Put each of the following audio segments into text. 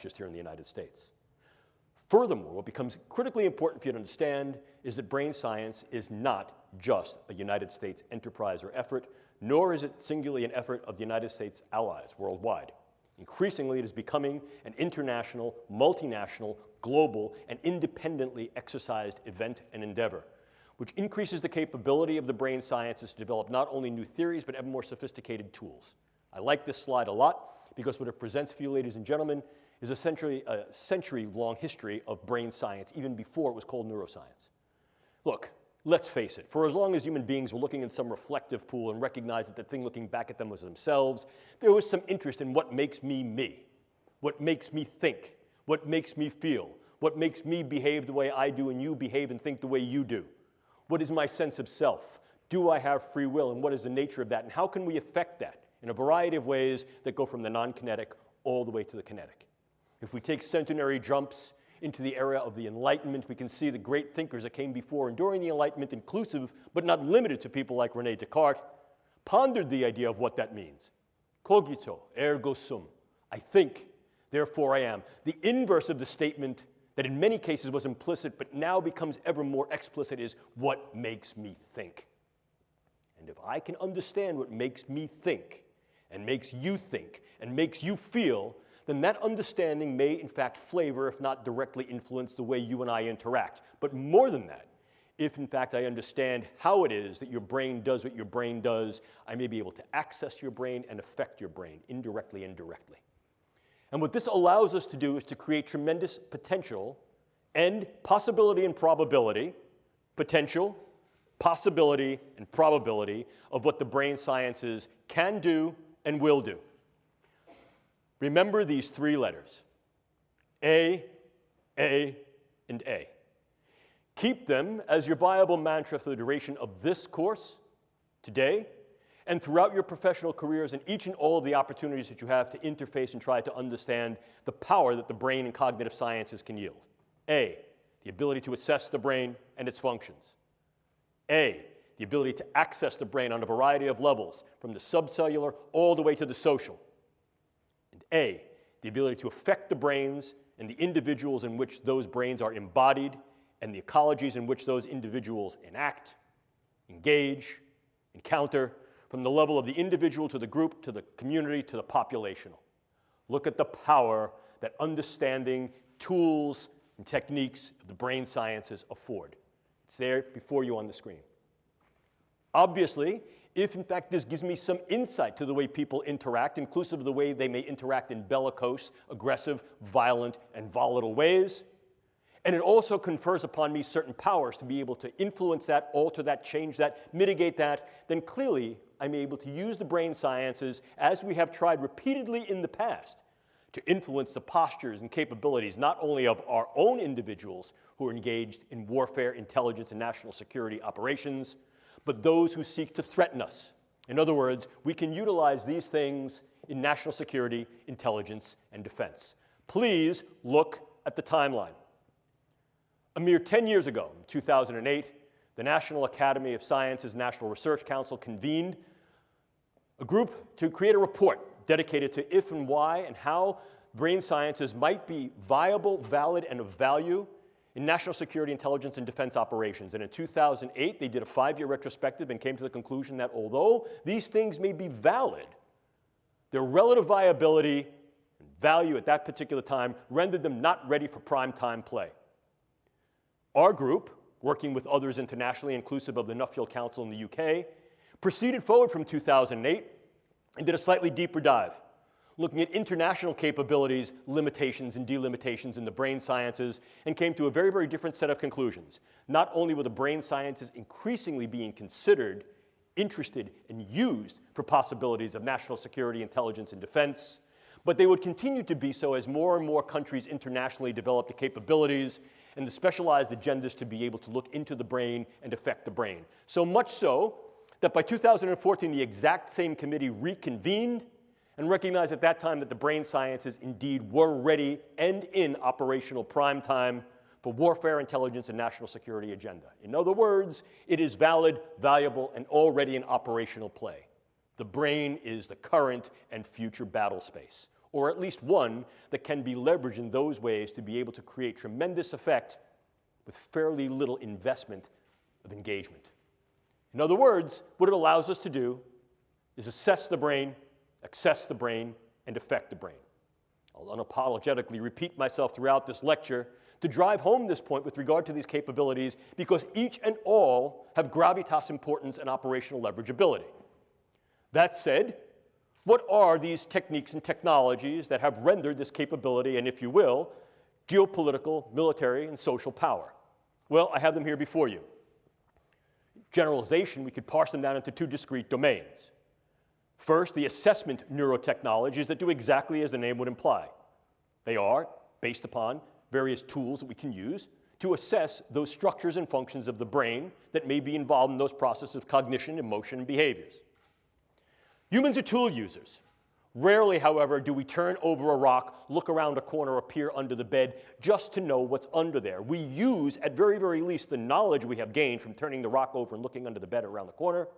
just here in the United States. Furthermore, what becomes critically important for you to understand is that brain science is not just a United States enterprise or effort, nor is it singularly an effort of the United States allies worldwide. Increasingly, it is becoming an international, multinational, global, and independently exercised event and endeavor, which increases the capability of the brain sciences to develop not only new theories, but ever more sophisticated tools. I like this slide a lot because what it presents for you, ladies and gentlemen, is essentially a century-long history of brain science, even before it was called neuroscience. Look, let's face it, for as long as human beings were looking in some reflective pool and recognized that the thing looking back at them was themselves, there was some interest in what makes me, what makes me think, what makes me feel, what makes me behave the way I do and you behave and think the way you do. What is my sense of self? Do I have free will, and what is the nature of that, and how can we affect that in a variety of ways that go from the non-kinetic all the way to the kinetic? If we take centenary jumps into the era of the Enlightenment, we can see the great thinkers that came before and during the Enlightenment, inclusive but not limited to people like René Descartes, pondered the idea of what that means. Cogito, ergo sum. I think, therefore I am. The inverse of the statement that in many cases was implicit but now becomes ever more explicit is what makes me think. And if I can understand what makes me think and makes you think and makes you feel, then that understanding may in fact flavor, if not directly influence, the way you and I interact. But more than that, if in fact I understand how it is that your brain does what your brain does, I may be able to access your brain and affect your brain, indirectly and directly. And what this allows us to do is to create tremendous potential and possibility and probability, potential, possibility, and probability of what the brain sciences can do and will do. Remember these three letters, A, and A. Keep them as your viable mantra for the duration of this course, today, and throughout your professional careers and each and all of the opportunities that you have to interface and try to understand the power that the brain and cognitive sciences can yield. A, the ability to assess the brain and its functions. A, the ability to access the brain on a variety of levels, from the subcellular all the way to the social. And A, the ability to affect the brains and the individuals in which those brains are embodied and the ecologies in which those individuals enact, engage, encounter, from the level of the individual to the group, to the community, to the populational. Look at the power that understanding tools and techniques of the brain sciences afford. It's there before you on the screen. Obviously, if in fact this gives me some insight to the way people interact, inclusive of the way they may interact in bellicose, aggressive, violent, and volatile ways, and it also confers upon me certain powers to be able to influence that, alter that, change that, mitigate that, then clearly I'm able to use the brain sciences, as we have tried repeatedly in the past, to influence the postures and capabilities not only of our own individuals who are engaged in warfare, intelligence, and national security operations, but those who seek to threaten us. In other words, we can utilize these things in national security, intelligence, and defense. Please look at the timeline. A mere 10 years ago, in 2008, the National Academy of Sciences National Research Council convened a group to create a report dedicated to if and why and how brain sciences might be viable, valid, and of value in national security, intelligence, and defense operations. And in 2008, they did a 5-year retrospective and came to the conclusion that although these things may be valid, their relative viability and value at that particular time rendered them not ready for prime time play. Our group, working with others internationally, inclusive of the Nuffield Council in the UK, proceeded forward from 2008 and did a slightly deeper dive, looking at international capabilities, limitations, and delimitations in the brain sciences, and came to a very, very different set of conclusions. Not only were the brain sciences increasingly being considered, interested, and used for possibilities of national security, intelligence, and defense, but they would continue to be so as more and more countries internationally developed the capabilities and the specialized agendas to be able to look into the brain and affect the brain. So much so that by 2014, the exact same committee reconvened and recognized at that time that the brain sciences indeed were ready and in operational prime time for warfare, intelligence, and national security agenda. In other words, it is valid, valuable, and already in operational play. The brain is the current and future battle space. or at least one that can be leveraged in those ways to be able to create tremendous effect with fairly little investment of engagement. In other words, what it allows us to do is assess the brain, access the brain, and affect the brain. I'll unapologetically repeat myself throughout this lecture to drive home this point with regard to these capabilities, because each and all have gravitas importance and operational leverageability. That said, what are these techniques and technologies that have rendered this capability and, if you will, geopolitical, military, and social power? Well, I have them here before you. Generalization, we could parse them down into two discrete domains. First, the assessment neurotechnologies that do exactly as the name would imply. They are based upon various tools that we can use to assess those structures and functions of the brain that may be involved in those processes of cognition, emotion, and behaviors. Humans are tool users. Rarely, however, do we turn over a rock, look around a corner, or peer under the bed just to know what's under there. We use, at very, very least, the knowledge we have gained from turning the rock over and looking under the bed or around the corner.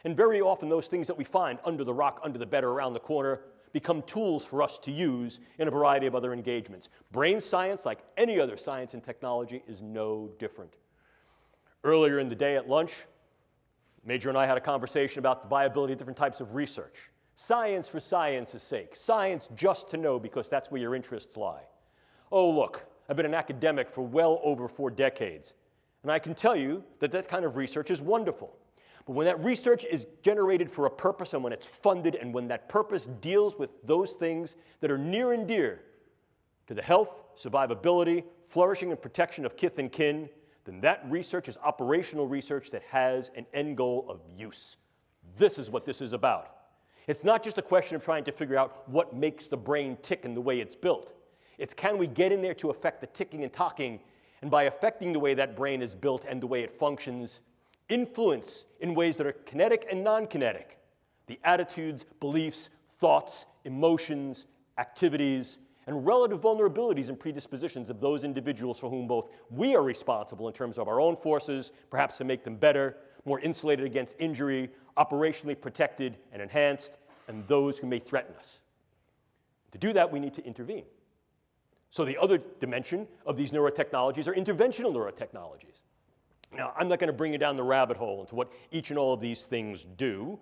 And very often, those things that we find under the rock, under the bed, or around the corner become tools for us to use in a variety of other engagements. Brain science, like any other science and technology, is no different. Earlier in the day at lunch, Major and I had a conversation about the viability of different types of research. Science for science's sake. Science just to know because that's where your interests lie. Oh, look, I've been an academic for well over 4 decades, and I can tell you that that kind of research is wonderful. But when that research is generated for a purpose and when it's funded and when that purpose deals with those things that are near and dear to the health, survivability, flourishing, and protection of kith and kin, then that research is operational research that has an end goal of use. This is what this is about. It's not just a question of trying to figure out what makes the brain tick and the way it's built. It's can we get in there to affect the ticking and talking, and by affecting the way that brain is built and the way it functions, influence in ways that are kinetic and non-kinetic the attitudes, beliefs, thoughts, emotions, activities, and relative vulnerabilities and predispositions of those individuals for whom both we are responsible in terms of our own forces, perhaps to make them better, more insulated against injury, operationally protected and enhanced, and those who may threaten us. To do that, we need to intervene. So the other dimension of these neurotechnologies are interventional neurotechnologies. Now, I'm not going to bring you down the rabbit hole into what each and all of these things do,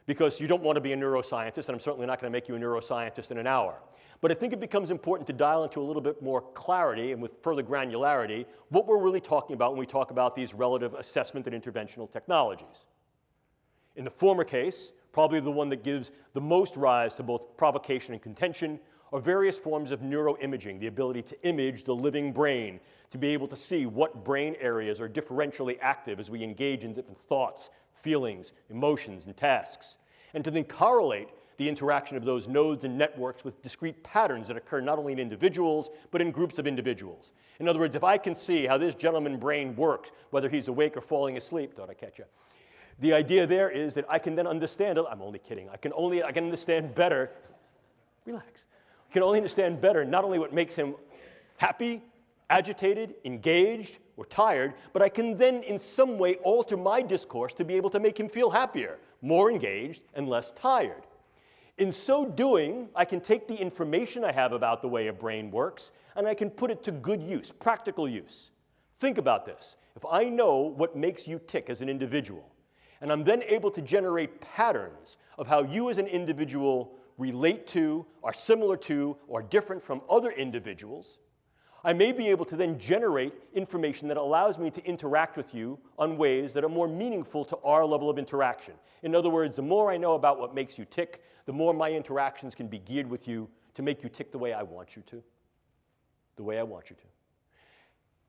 because you don't want to be a neuroscientist, and I'm certainly not going to make you a neuroscientist in an hour. But I think it becomes important to dial into a little bit more clarity and with further granularity what we're really talking about when we talk about these relative assessment and interventional technologies. In the former case, probably the one that gives the most rise to both provocation and contention, are various forms of neuroimaging, the ability to image the living brain, to be able to see what brain areas are differentially active as we engage in different thoughts, feelings, emotions, and tasks, and to then correlate the interaction of those nodes and networks with discrete patterns that occur not only in individuals, but in groups of individuals. In other words, if I can see how this gentleman's brain works, whether he's awake or falling asleep, thought I catch you. The idea there is that I can then understand, I'm only kidding, I can understand better, relax, I can only understand better not only what makes him happy, agitated, engaged, or tired, but I can then in some way alter my discourse to be able to make him feel happier, more engaged, and less tired. In so doing, I can take the information I have about the way a brain works, and I can put it to good use, practical use. Think about this. If I know what makes you tick as an individual, and I'm then able to generate patterns of how you as an individual relate to, are similar to, or different from other individuals, I may be able to then generate information that allows me to interact with you on ways that are more meaningful to our level of interaction. In other words, the more I know about what makes you tick, the more my interactions can be geared with you to make you tick the way I want you to. The way I want you to.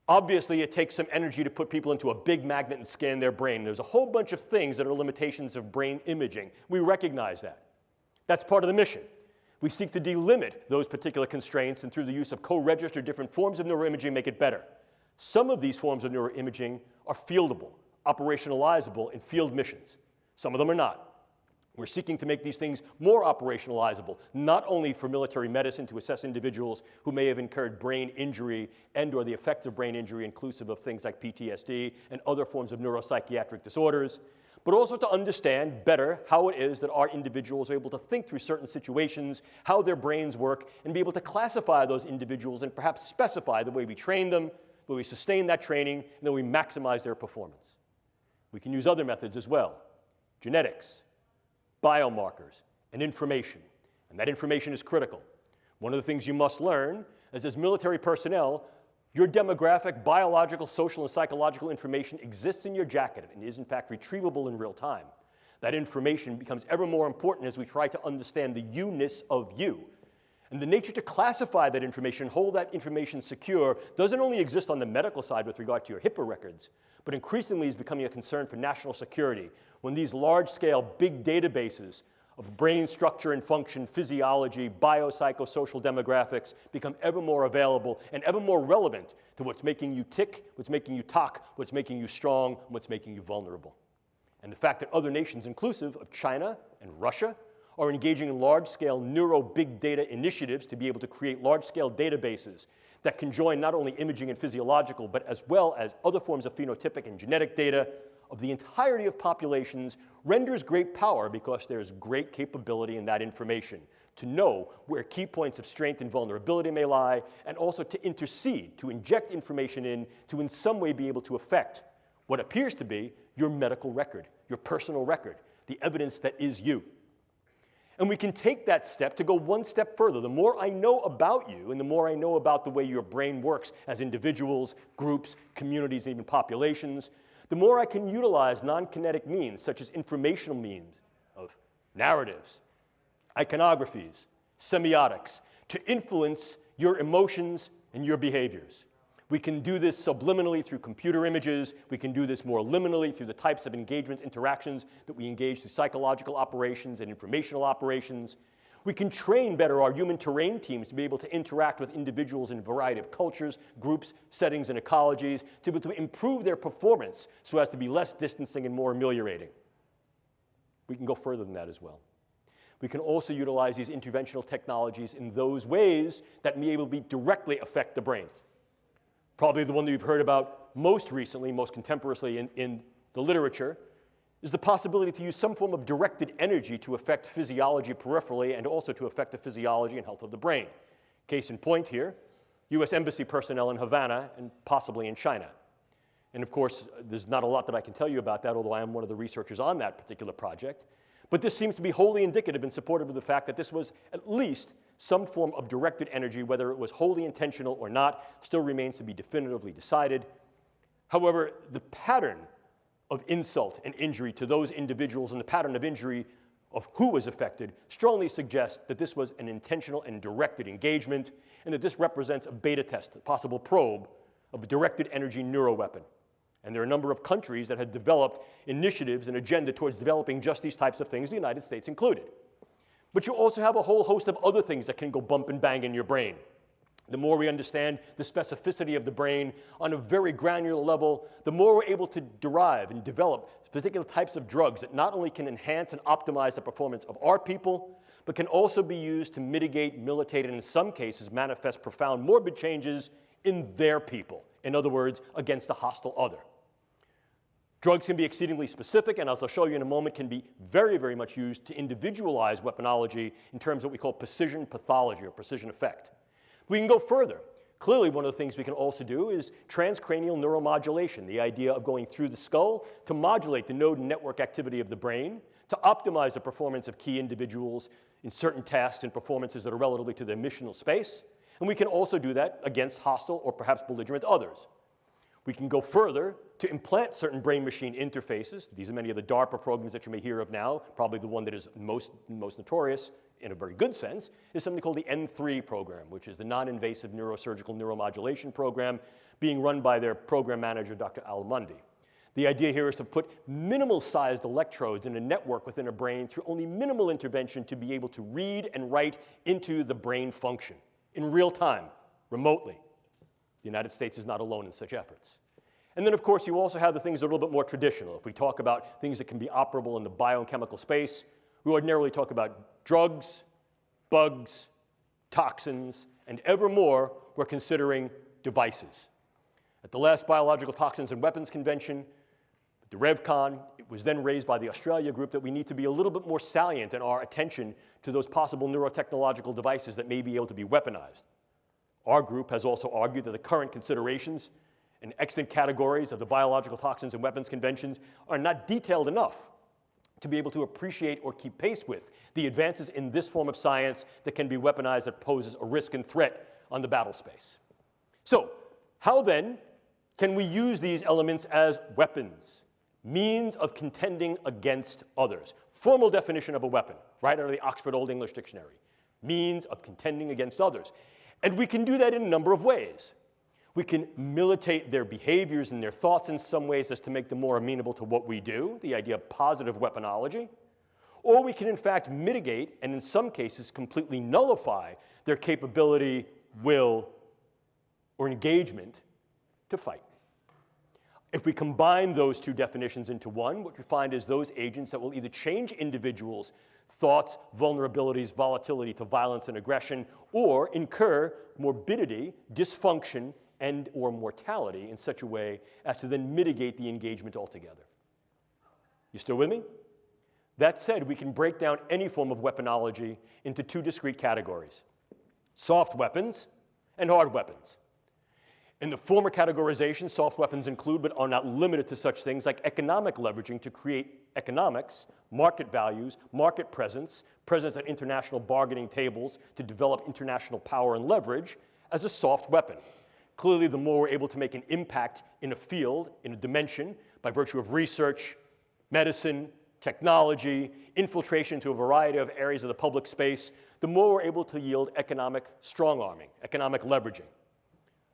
Obviously, it takes some energy to put people into a big magnet and scan their brain. There's a whole bunch of things that are limitations of brain imaging. We recognize that. That's part of the mission. We seek to delimit those particular constraints and through the use of co-registered different forms of neuroimaging make it better. Some of these forms of neuroimaging are fieldable, operationalizable in field missions. Some of them are not. We're seeking to make these things more operationalizable, not only for military medicine to assess individuals who may have incurred brain injury and or the effects of brain injury inclusive of things like PTSD and other forms of neuropsychiatric disorders, but also to understand better how it is that our individuals are able to think through certain situations, how their brains work, and be able to classify those individuals and perhaps specify the way we train them, the way we sustain that training, and the way we maximize their performance. We can use other methods as well: genetics, biomarkers, and information. And that information is critical. One of the things you must learn is, as military personnel, your demographic, biological, social, and psychological information exists in your jacket and is, in fact, retrievable in real time. That information becomes ever more important as we try to understand the you-ness of you. And the nature to classify that information, hold that information secure, doesn't only exist on the medical side with regard to your HIPAA records, but increasingly is becoming a concern for national security when these large-scale, big databases of brain structure and function, physiology, biopsychosocial demographics become ever more available and ever more relevant to what's making you tick, what's making you talk, what's making you strong, and what's making you vulnerable. And the fact that other nations, inclusive of China and Russia, are engaging in large-scale neuro-big data initiatives to be able to create large-scale databases that can join not only imaging and physiological, but as well as other forms of phenotypic and genetic data of the entirety of populations, renders great power because there's great capability in that information to know where key points of strength and vulnerability may lie, and also to intercede, to inject information in some way be able to affect what appears to be your medical record, your personal record, the evidence that is you. And we can take that step to go one step further. The more I know about you and the more I know about the way your brain works as individuals, groups, communities, and even populations, the more I can utilize non-kinetic means, such as informational means of narratives, iconographies, semiotics, to influence your emotions and your behaviors. We can do this subliminally through computer images. We can do this more liminally through the types of engagements, interactions that we engage through psychological operations and informational operations. We can train better our human terrain teams to be able to interact with individuals in a variety of cultures, groups, settings, and ecologies to be able to improve their performance so as to be less distancing and more ameliorating. We can go further than that as well. We can also utilize these interventional technologies in those ways that may able to directly affect the brain. Probably the one that you've heard about most recently, most contemporaneously in the literature, is the possibility to use some form of directed energy to affect physiology peripherally and also to affect the physiology and health of the brain. Case in point here, U.S. Embassy personnel in Havana and possibly in China. And of course, there's not a lot that I can tell you about that, although I am one of the researchers on that particular project. But this seems to be wholly indicative and supportive of the fact that this was at least some form of directed energy, whether it was wholly intentional or not, still remains to be definitively decided. However, the pattern of insult and injury to those individuals and the pattern of injury of who was affected strongly suggests that this was an intentional and directed engagement, and that this represents a beta test, a possible probe of a directed energy neuroweapon. And there are a number of countries that have developed initiatives and agenda towards developing just these types of things, the United States included. But you also have a whole host of other things that can go bump and bang in your brain. The more we understand the specificity of the brain on a very granular level, the more we're able to derive and develop particular types of drugs that not only can enhance and optimize the performance of our people, but can also be used to mitigate, militate, and in some cases manifest profound morbid changes in their people. In other words, against a hostile other. Drugs can be exceedingly specific, and as I'll show you in a moment, can be very, very much used to individualize weaponology in terms of what we call precision pathology or precision effect. We can go further. Clearly, one of the things we can also do is transcranial neuromodulation, the idea of going through the skull to modulate the node and network activity of the brain, to optimize the performance of key individuals in certain tasks and performances that are relative to their missional space. And we can also do that against hostile or perhaps belligerent others. We can go further to implant certain brain-machine interfaces. These are many of the DARPA programs that you may hear of now. Probably the one that is most notorious, in a very good sense, is something called the N3 program, which is the non-invasive neurosurgical neuromodulation program being run by their program manager, Dr. Al Mundi. The idea here is to put minimal-sized electrodes in a network within a brain through only minimal intervention to be able to read and write into the brain function in real time, remotely. The United States is not alone in such efforts. And then, of course, you also have the things that are a little bit more traditional. If we talk about things that can be operable in the biochemical space, we ordinarily talk about drugs, bugs, toxins, and ever more, we're considering devices. At the last Biological Toxins and Weapons Convention, the RevCon, it was then raised by the Australia group that we need to be a little bit more salient in our attention to those possible neurotechnological devices that may be able to be weaponized. Our group has also argued that the current considerations and extant categories of the Biological Toxins and Weapons Conventions are not detailed enough to be able to appreciate or keep pace with the advances in this form of science that can be weaponized that poses a risk and threat on the battle space. So, how then can we use these elements as weapons? Means of contending against others. Formal definition of a weapon, right out of the Oxford Old English Dictionary. Means of contending against others. And we can do that in a number of ways. We can militate their behaviors and their thoughts in some ways as to make them more amenable to what we do, the idea of positive weaponology. Or we can in fact mitigate and in some cases completely nullify their capability, will, or engagement to fight. If we combine those two definitions into one, what we find is those agents that will either change individuals' thoughts, vulnerabilities, volatility to violence and aggression, or incur morbidity, dysfunction, and or mortality in such a way as to then mitigate the engagement altogether. You still with me? That said, we can break down any form of weaponology into two discrete categories: soft weapons and hard weapons. In the former categorization, soft weapons include but are not limited to such things like economic leveraging to create economics, market values, market presence, presence at international bargaining tables to develop international power and leverage as a soft weapon. Clearly, the more we're able to make an impact in a field, in a dimension, by virtue of research, medicine, technology, infiltration into a variety of areas of the public space, the more we're able to yield economic strong-arming, economic leveraging.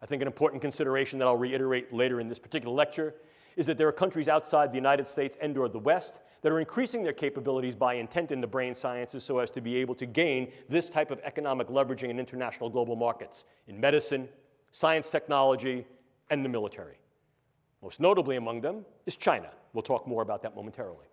I think an important consideration that I'll reiterate later in this particular lecture is that there are countries outside the United States and or the West that are increasing their capabilities by intent in the brain sciences so as to be able to gain this type of economic leveraging in international global markets, in medicine, science technology, and the military. Most notably among them is China. We'll talk more about that momentarily.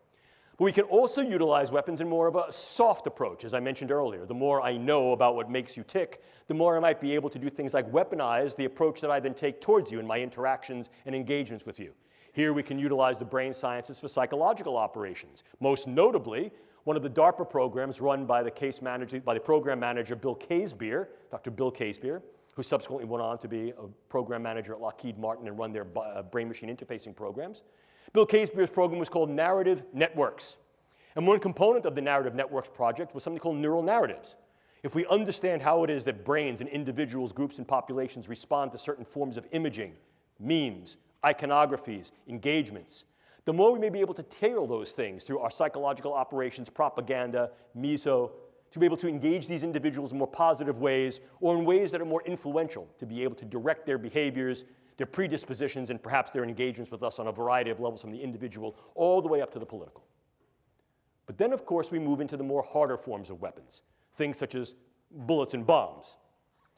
But we can also utilize weapons in more of a soft approach, as I mentioned earlier. The more I know about what makes you tick, the more I might be able to do things like weaponize the approach that I then take towards you in my interactions and engagements with you. Here we can utilize the brain sciences for psychological operations. Most notably, one of the DARPA programs run by the program manager Bill Casebeer, Dr. Bill Casebeer, who subsequently went on to be a program manager at Lockheed Martin and run their brain-machine interfacing programs. Bill Casebeer's program was called Narrative Networks. And one component of the Narrative Networks project was something called neural narratives. If we understand how it is that brains and individuals, groups, and populations respond to certain forms of imaging, memes, iconographies, engagements, the more we may be able to tailor those things through our psychological operations, propaganda, meso, to be able to engage these individuals in more positive ways or in ways that are more influential, to be able to direct their behaviors, their predispositions, and perhaps their engagements with us on a variety of levels from the individual all the way up to the political. But then, of course, we move into the more harder forms of weapons, things such as bullets and bombs.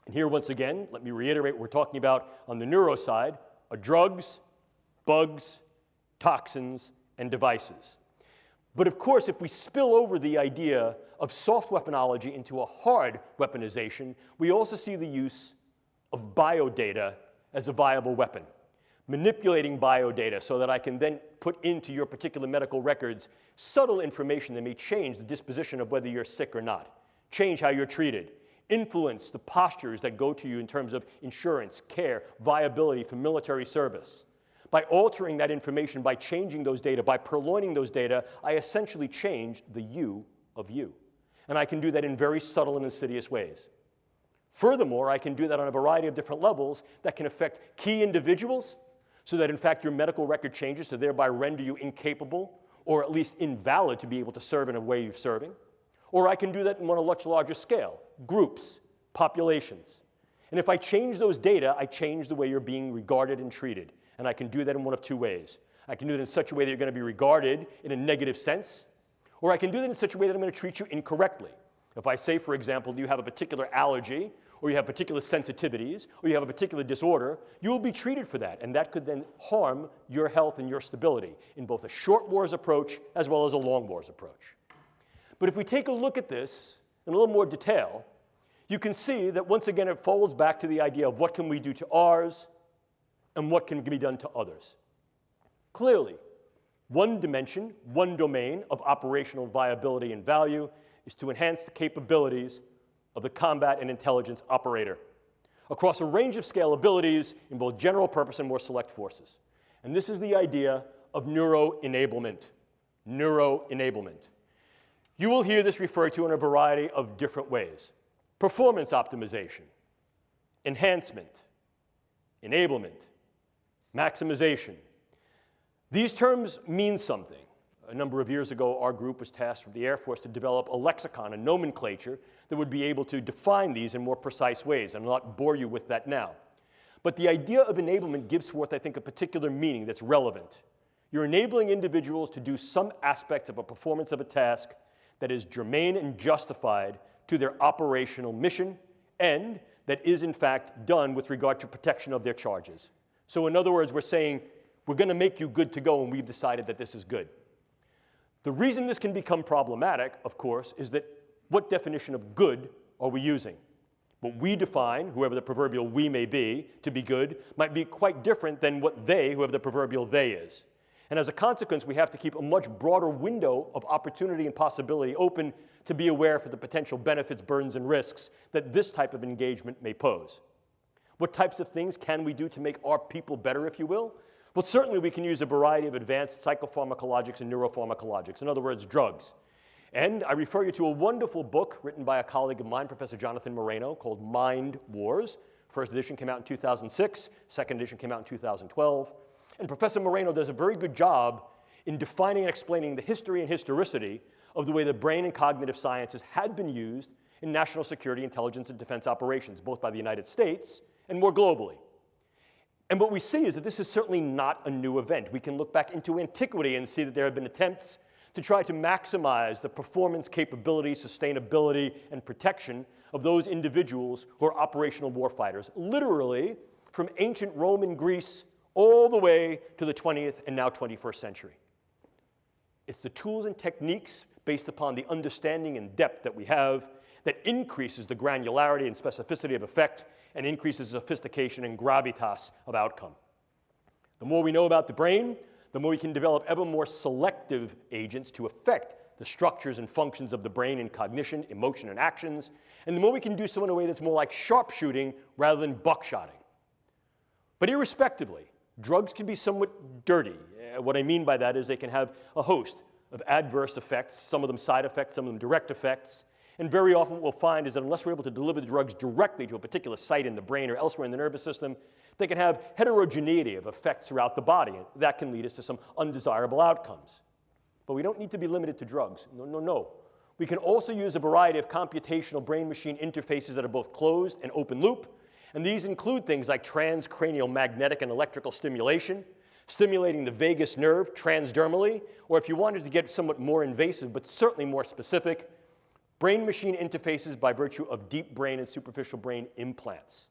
And here, once again, let me reiterate what we're talking about on the neuro side, are drugs, bugs, toxins, and devices. But of course, if we spill over the idea of soft weaponology into a hard weaponization, we also see the use of biodata as a viable weapon. Manipulating biodata so that I can then put into your particular medical records subtle information that may change the disposition of whether you're sick or not, change how you're treated, influence the postures that go to you in terms of insurance, care, viability for military service. By altering that information, by changing those data, by purloining those data, I essentially change the you of you. And I can do that in very subtle and insidious ways. Furthermore, I can do that on a variety of different levels that can affect key individuals so that, in fact, your medical record changes to thereby render you incapable or at least invalid to be able to serve in a way you're serving. Or I can do that on a much larger scale, groups, populations. And if I change those data, I change the way you're being regarded and treated. And I can do that in one of two ways. I can do it in such a way that you're going to be regarded in a negative sense, or I can do that in such a way that I'm going to treat you incorrectly. If I say, for example, you have a particular allergy, or you have particular sensitivities, or you have a particular disorder, you will be treated for that, and that could then harm your health and your stability in both a short wars approach as well as a long wars approach. But if we take a look at this in a little more detail, you can see that once again it folds back to the idea of what can we do to ours and what can be done to others. Clearly, One dimension, one domain of operational viability and value is to enhance the capabilities of the combat and intelligence operator across a range of scalabilities in both general purpose and more select forces. And this is the idea of neuro-enablement. Neuro-enablement. You will hear this referred to in a variety of different ways. Performance optimization, enhancement, enablement, maximization. These terms mean something. A number of years ago, our group was tasked with the Air Force to develop a lexicon, a nomenclature, that would be able to define these in more precise ways. And I'll not bore you with that now. But the idea of enablement gives forth, I think, a particular meaning that's relevant. You're enabling individuals to do some aspects of a performance of a task that is germane and justified to their operational mission, and that is, in fact, done with regard to protection of their charges. So in other words, we're saying, we're going to make you good to go, and we've decided that this is good. The reason this can become problematic, of course, is that what definition of good are we using? What we define, whoever the proverbial we may be, to be good, might be quite different than what they, whoever the proverbial they is. And as a consequence, we have to keep a much broader window of opportunity and possibility open to be aware for the potential benefits, burdens, and risks that this type of engagement may pose. What types of things can we do to make our people better, if you will? Well, certainly we can use a variety of advanced psychopharmacologics and neuropharmacologics, in other words, drugs. And I refer you to a wonderful book written by a colleague of mine, Professor Jonathan Moreno, called Mind Wars. First edition came out in 2006, second edition came out in 2012. And Professor Moreno does a very good job in defining and explaining the history and historicity of the way the brain and cognitive sciences had been used in national security, intelligence, and defense operations, both by the United States and more globally. And what we see is that this is certainly not a new event. We can look back into antiquity and see that there have been attempts to try to maximize the performance, capability, sustainability, and protection of those individuals who are operational warfighters, literally from ancient Rome and Greece all the way to the 20th and now 21st century. It's the tools and techniques based upon the understanding and depth that we have that increases the granularity and specificity of effect and increases sophistication and gravitas of outcome. The more we know about the brain, the more we can develop ever more selective agents to affect the structures and functions of the brain in cognition, emotion, and actions, and the more we can do so in a way that's more like sharpshooting rather than buckshotting. But irrespectively, drugs can be somewhat dirty. What I mean by that is they can have a host of adverse effects, some of them side effects, some of them direct effects. And very often what we'll find is that unless we're able to deliver the drugs directly to a particular site in the brain or elsewhere in the nervous system, they can have heterogeneity of effects throughout the body. And that can lead us to some undesirable outcomes. But we don't need to be limited to drugs. No. We can also use a variety of computational brain-machine interfaces that are both closed and open loop. And these include things like transcranial magnetic and electrical stimulation, stimulating the vagus nerve transdermally, or if you wanted to get somewhat more invasive but certainly more specific, brain-machine interfaces by virtue of deep brain and superficial brain implants.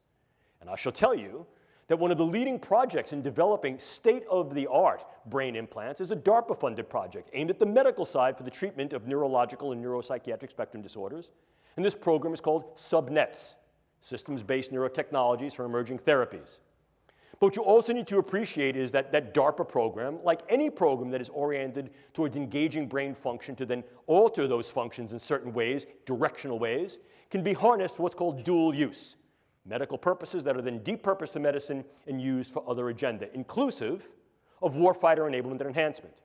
And I shall tell you that one of the leading projects in developing state-of-the-art brain implants is a DARPA-funded project aimed at the medical side for the treatment of neurological and neuropsychiatric spectrum disorders. And this program is called SubNets, Systems-Based Neurotechnologies for Emerging Therapies. But what you also need to appreciate is that that DARPA program, like any program that is oriented towards engaging brain function to then alter those functions in certain ways, directional ways, can be harnessed for what's called dual use. Medical purposes that are then depurposed to medicine and used for other agenda, inclusive of warfighter enablement and enhancement.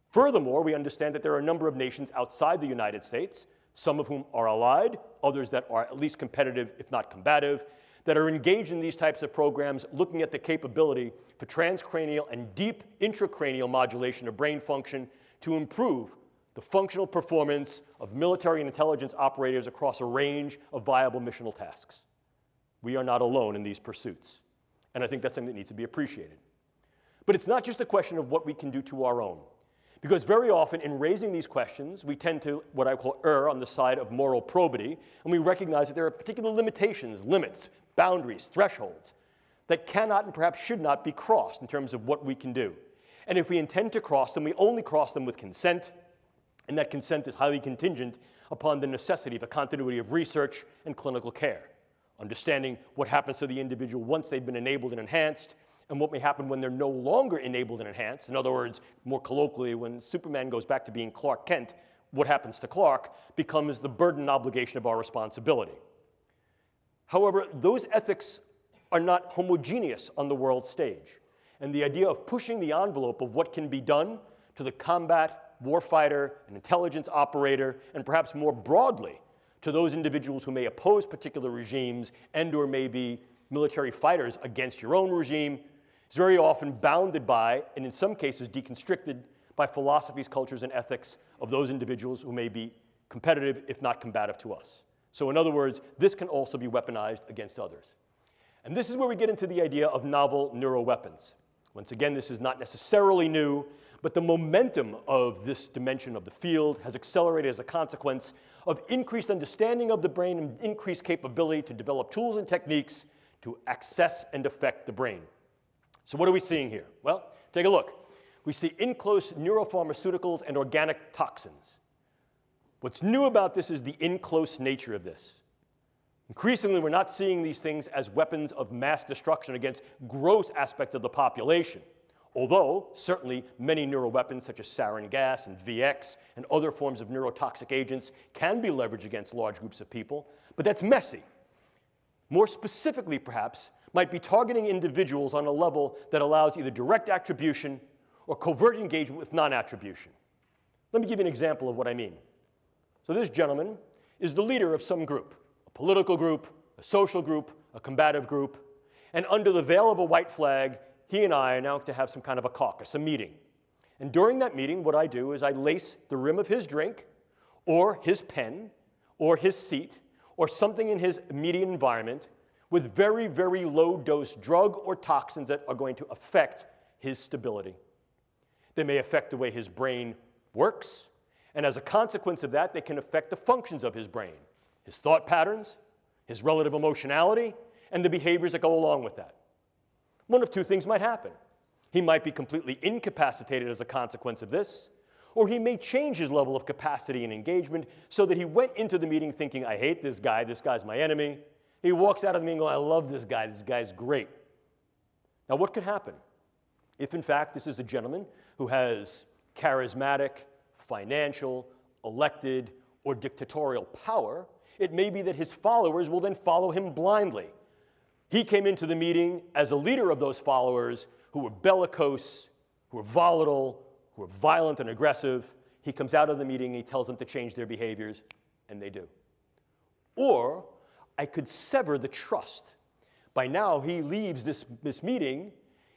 Furthermore, we understand that there are a number of nations outside the United States, some of whom are allied, others that are at least competitive, if not combative, that are engaged in these types of programs looking at the capability for transcranial and deep intracranial modulation of brain function to improve the functional performance of military and intelligence operators across a range of viable missional tasks. We are not alone in these pursuits, and I think that's something that needs to be appreciated. But it's not just a question of what we can do to our own, because very often in raising these questions, we tend to, what I call, err on the side of moral probity, and we recognize that there are particular limitations, limits, boundaries, thresholds that cannot and perhaps should not be crossed in terms of what we can do. And if we intend to cross them, we only cross them with consent, and that consent is highly contingent upon the necessity of a continuity of research and clinical care, understanding what happens to the individual once they've been enabled and enhanced, and what may happen when they're no longer enabled and enhanced. In other words, more colloquially, when Superman goes back to being Clark Kent, what happens to Clark becomes the burden and obligation of our responsibility. However, those ethics are not homogeneous on the world stage. And the idea of pushing the envelope of what can be done to the combat warfighter and intelligence operator, and perhaps more broadly to those individuals who may oppose particular regimes and or may be military fighters against your own regime, is very often bounded by, and in some cases deconstructed by philosophies, cultures, and ethics of those individuals who may be competitive, if not combative to us. So in other words, this can also be weaponized against others. And this is where we get into the idea of novel neuroweapons. Once again, this is not necessarily new, but the momentum of this dimension of the field has accelerated as a consequence of increased understanding of the brain and increased capability to develop tools and techniques to access and affect the brain. So what are we seeing here? Well, take a look. We see in-close neuropharmaceuticals and organic toxins. What's new about this is the in-close nature of this. Increasingly, we're not seeing these things as weapons of mass destruction against gross aspects of the population. Although, certainly, many neuroweapons such as sarin gas and VX and other forms of neurotoxic agents can be leveraged against large groups of people, but that's messy. More specifically, perhaps, might be targeting individuals on a level that allows either direct attribution or covert engagement with non-attribution. Let me give you an example of what I mean. So this gentleman is the leader of some group, a political group, a social group, a combative group, and under the veil of a white flag, he and I are now to have some kind of a caucus, a meeting. And during that meeting, what I do is I lace the rim of his drink, or his pen, or his seat, or something in his immediate environment with very, very low-dose drug or toxins that are going to affect his stability. They may affect the way his brain works, and as a consequence of that, they can affect the functions of his brain, his thought patterns, his relative emotionality, and the behaviors that go along with that. One of two things might happen. He might be completely incapacitated as a consequence of this, or he may change his level of capacity and engagement so that he went into the meeting thinking, I hate this guy's my enemy. He walks out of the meeting going, I love this guy's great. Now what could happen? If in fact this is a gentleman who has charismatic, financial, elected, or dictatorial power, it may be that his followers will then follow him blindly. He came into the meeting as a leader of those followers who were bellicose, who were volatile, who were violent and aggressive. He comes out of the meeting and he tells them to change their behaviors, and they do. Or I could sever the trust. By now, he leaves this meeting,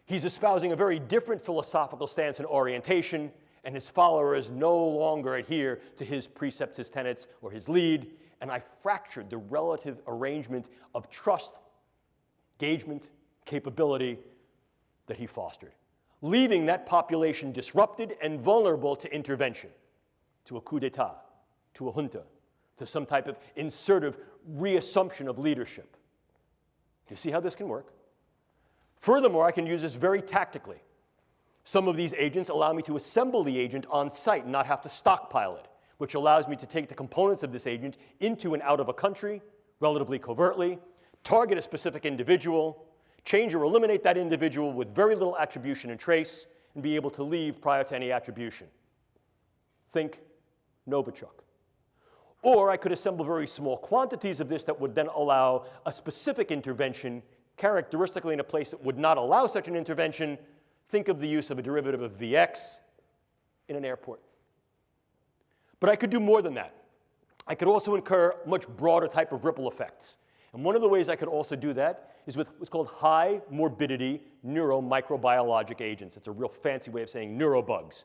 he's espousing a very different philosophical stance and orientation, and his followers no longer adhere to his precepts, his tenets, or his lead, and I fractured the relative arrangement of trust, engagement, capability that he fostered, leaving that population disrupted and vulnerable to intervention, to a coup d'etat, to a junta, to some type of insertive reassumption of leadership. You see how this can work? Furthermore, I can use this very tactically. Some of these agents allow me to assemble the agent on site and not have to stockpile it, which allows me to take the components of this agent into and out of a country relatively covertly, target a specific individual, change or eliminate that individual with very little attribution and trace, and be able to leave prior to any attribution. Think Novichok. Or I could assemble very small quantities of this that would then allow a specific intervention, characteristically in a place that would not allow such an intervention. Think of the use of a derivative of VX in an airport. But I could do more than that. I could also incur much broader type of ripple effects. And one of the ways I could also do that is with what's called high morbidity neuromicrobiologic agents. It's a real fancy way of saying neurobugs.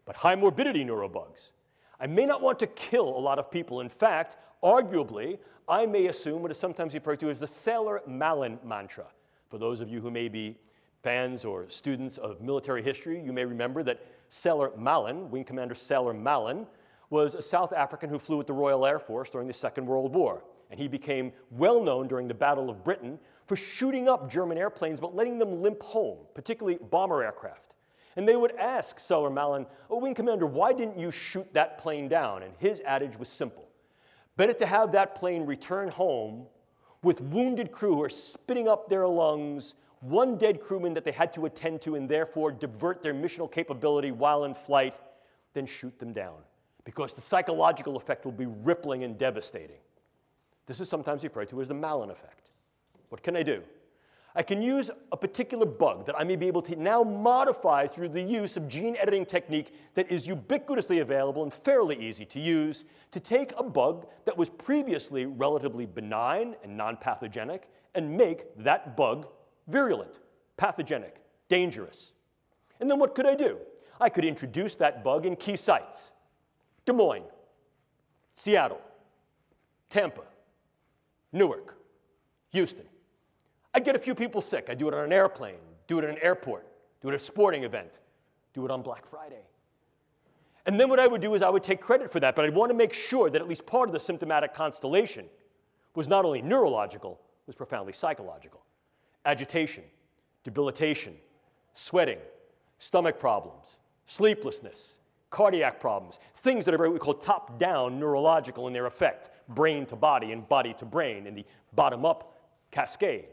But high morbidity neurobugs. I may not want to kill a lot of people. In fact, arguably, I may assume what is sometimes referred to as the Sailor-Malin mantra. For those of you who may be fans or students of military history, you may remember that Sailor-Malin, Wing Commander Sailor-Malin, was a South African who flew with the Royal Air Force during the Second World War. And he became well known during the Battle of Britain for shooting up German airplanes but letting them limp home, particularly bomber aircraft. And they would ask Sailor-Malin, oh, Wing Commander, why didn't you shoot that plane down? And his adage was simple. Better to have that plane return home with wounded crew who are spitting up their lungs, one dead crewman that they had to attend to and therefore divert their missional capability while in flight, then shoot them down, because the psychological effect will be rippling and devastating. This is sometimes referred to as the Malin effect. What can I do? I can use a particular bug that I may be able to now modify through the use of gene editing technique that is ubiquitously available and fairly easy to use to take a bug that was previously relatively benign and non-pathogenic and make that bug virulent, pathogenic, dangerous. And then what could I do? I could introduce that bug in key sites: Des Moines, Seattle, Tampa, Newark, Houston. I'd get a few people sick. I'd do it on an airplane, do it at an airport, do it at a sporting event, do it on Black Friday. And then what I would do is I would take credit for that, but I'd want to make sure that at least part of the symptomatic constellation was not only neurological, was profoundly psychological. Agitation, debilitation, sweating, stomach problems, sleeplessness, cardiac problems, things that are what we call top-down neurological in their effect, brain to body and body to brain in the bottom-up cascade.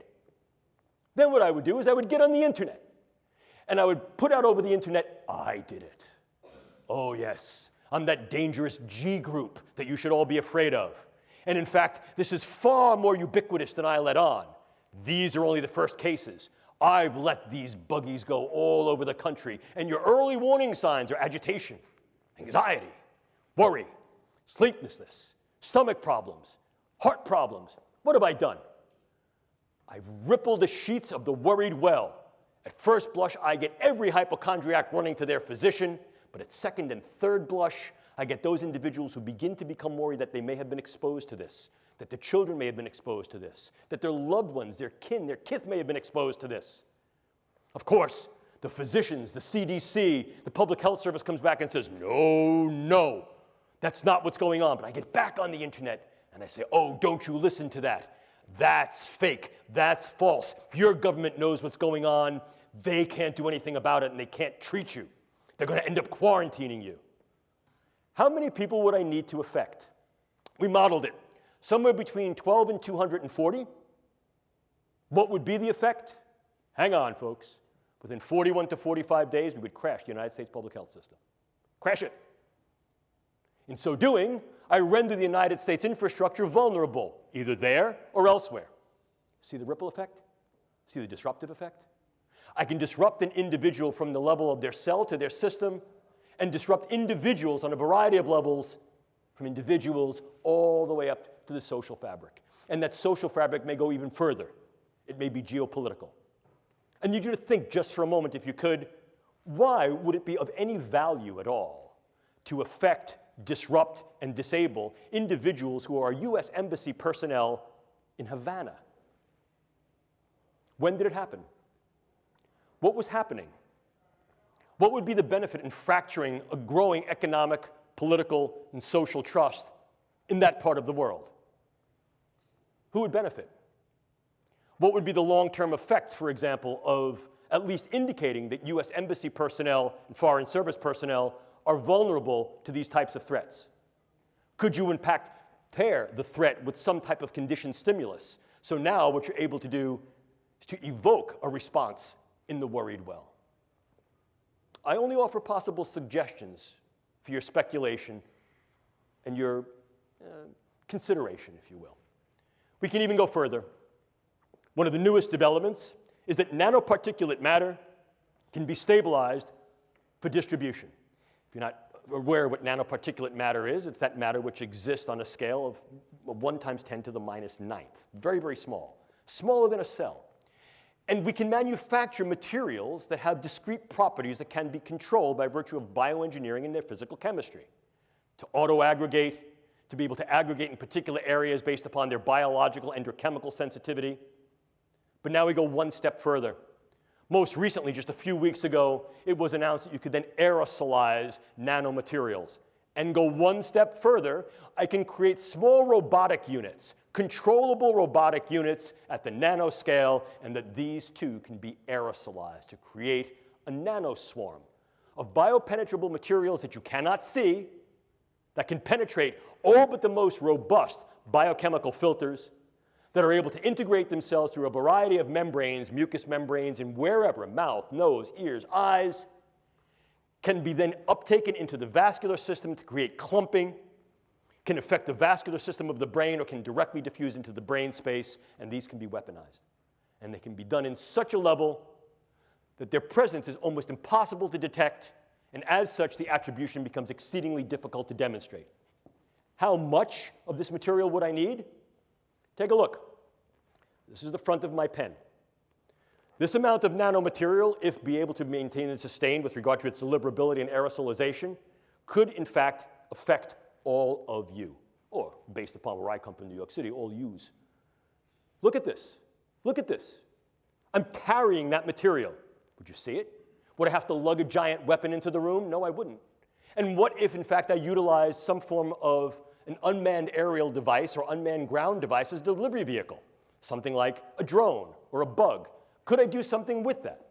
Then what I would do is I would get on the internet, and I would put out over the internet, I did it. Oh yes, I'm that dangerous G group that you should all be afraid of. And in fact, this is far more ubiquitous than I let on. These are only the first cases. I've let these buggies go all over the country, and your early warning signs are agitation, anxiety, worry, sleeplessness, stomach problems, heart problems. What have I done? I've rippled the sheets of the worried well. At first blush, I get every hypochondriac running to their physician, but at second and third blush, I get those individuals who begin to become worried that they may have been exposed to this, that the children may have been exposed to this, that their loved ones, their kin, their kith may have been exposed to this. Of course, the physicians, the CDC, the Public Health Service comes back and says, no, that's not what's going on. But I get back on the internet and I say, oh, don't you listen to that. That's fake. That's false. Your government knows what's going on. They can't do anything about it, and they can't treat you. They're going to end up quarantining you. How many people would I need to affect? We modeled it. Somewhere between 12 and 240. What would be the effect? Hang on, folks. Within 41 to 45 days, we would crash the United States public health system. Crash it. In so doing, I render the United States infrastructure vulnerable, either there or elsewhere. See the ripple effect? See the disruptive effect? I can disrupt an individual from the level of their cell to their system, and disrupt individuals on a variety of levels, from individuals all the way up to the social fabric. And that social fabric may go even further. It may be geopolitical. I need you to think just for a moment, if you could, why would it be of any value at all to affect, disrupt, and disable individuals who are U.S. Embassy personnel in Havana? When did it happen? What was happening? What would be the benefit in fracturing a growing economic, political, and social trust in that part of the world? Who would benefit? What would be the long-term effects, for example, of at least indicating that U.S. Embassy personnel and Foreign Service personnel are vulnerable to these types of threats? Could you, in fact, pair the threat with some type of conditioned stimulus? So now what you're able to do is to evoke a response in the worried well. I only offer possible suggestions for your speculation and your consideration, if you will. We can even go further. One of the newest developments is that nanoparticulate matter can be stabilized for distribution. If you're not aware what nanoparticulate matter is, it's that matter which exists on a scale of 1 × 10⁹. Very, very small. Smaller than a cell. And we can manufacture materials that have discrete properties that can be controlled by virtue of bioengineering and their physical chemistry. To auto-aggregate, to be able to aggregate in particular areas based upon their biological and or chemical sensitivity. But now we go one step further. Most recently, just a few weeks ago, it was announced that you could then aerosolize nanomaterials. And go one step further, I can create small robotic units, controllable robotic units at the nanoscale, and that these too can be aerosolized to create a nanoswarm of biopenetrable materials that you cannot see, that can penetrate all but the most robust biochemical filters, that are able to integrate themselves through a variety of membranes, mucous membranes, and wherever, mouth, nose, ears, eyes, can be then uptaken into the vascular system to create clumping, can affect the vascular system of the brain, or can directly diffuse into the brain space, and these can be weaponized. And they can be done in such a level that their presence is almost impossible to detect, and as such, the attribution becomes exceedingly difficult to demonstrate. How much of this material would I need? Take a look. This is the front of my pen. This amount of nanomaterial, if be able to maintain and sustain with regard to its deliverability and aerosolization, could in fact affect all of you, or based upon where I come from, New York City, all yous. Look at this. Look at this. I'm carrying that material. Would you see it? Would I have to lug a giant weapon into the room? No, I wouldn't. And what if, in fact, I utilized some form of an unmanned aerial device or unmanned ground device as a delivery vehicle? Something like a drone or a bug. Could I do something with that?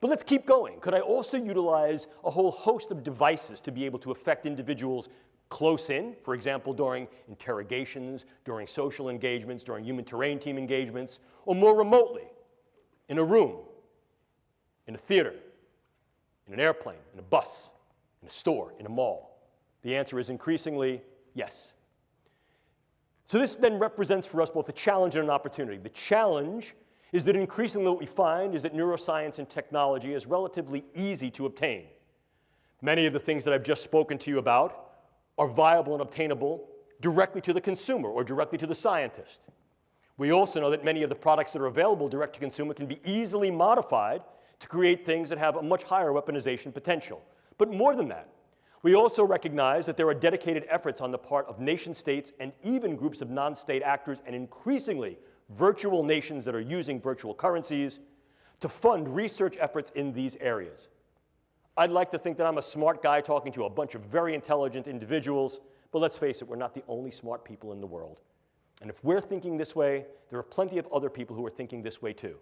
But let's keep going. Could I also utilize a whole host of devices to be able to affect individuals close in, for example, during interrogations, during social engagements, during human terrain team engagements, or more remotely, in a room, in a theater, in an airplane, in a bus, in a store, in a mall? The answer is increasingly yes. So this then represents for us both a challenge and an opportunity. The challenge is that increasingly what we find is that neuroscience and technology is relatively easy to obtain. Many of the things that I've just spoken to you about are viable and obtainable directly to the consumer or directly to the scientist. We also know that many of the products that are available direct to consumer can be easily modified to create things that have a much higher weaponization potential. But more than that, we also recognize that there are dedicated efforts on the part of nation states and even groups of non-state actors and increasingly virtual nations that are using virtual currencies to fund research efforts in these areas. I'd like to think that I'm a smart guy talking to a bunch of very intelligent individuals, but let's face it, we're not the only smart people in the world. And if we're thinking this way, there are plenty of other people who are thinking this way too.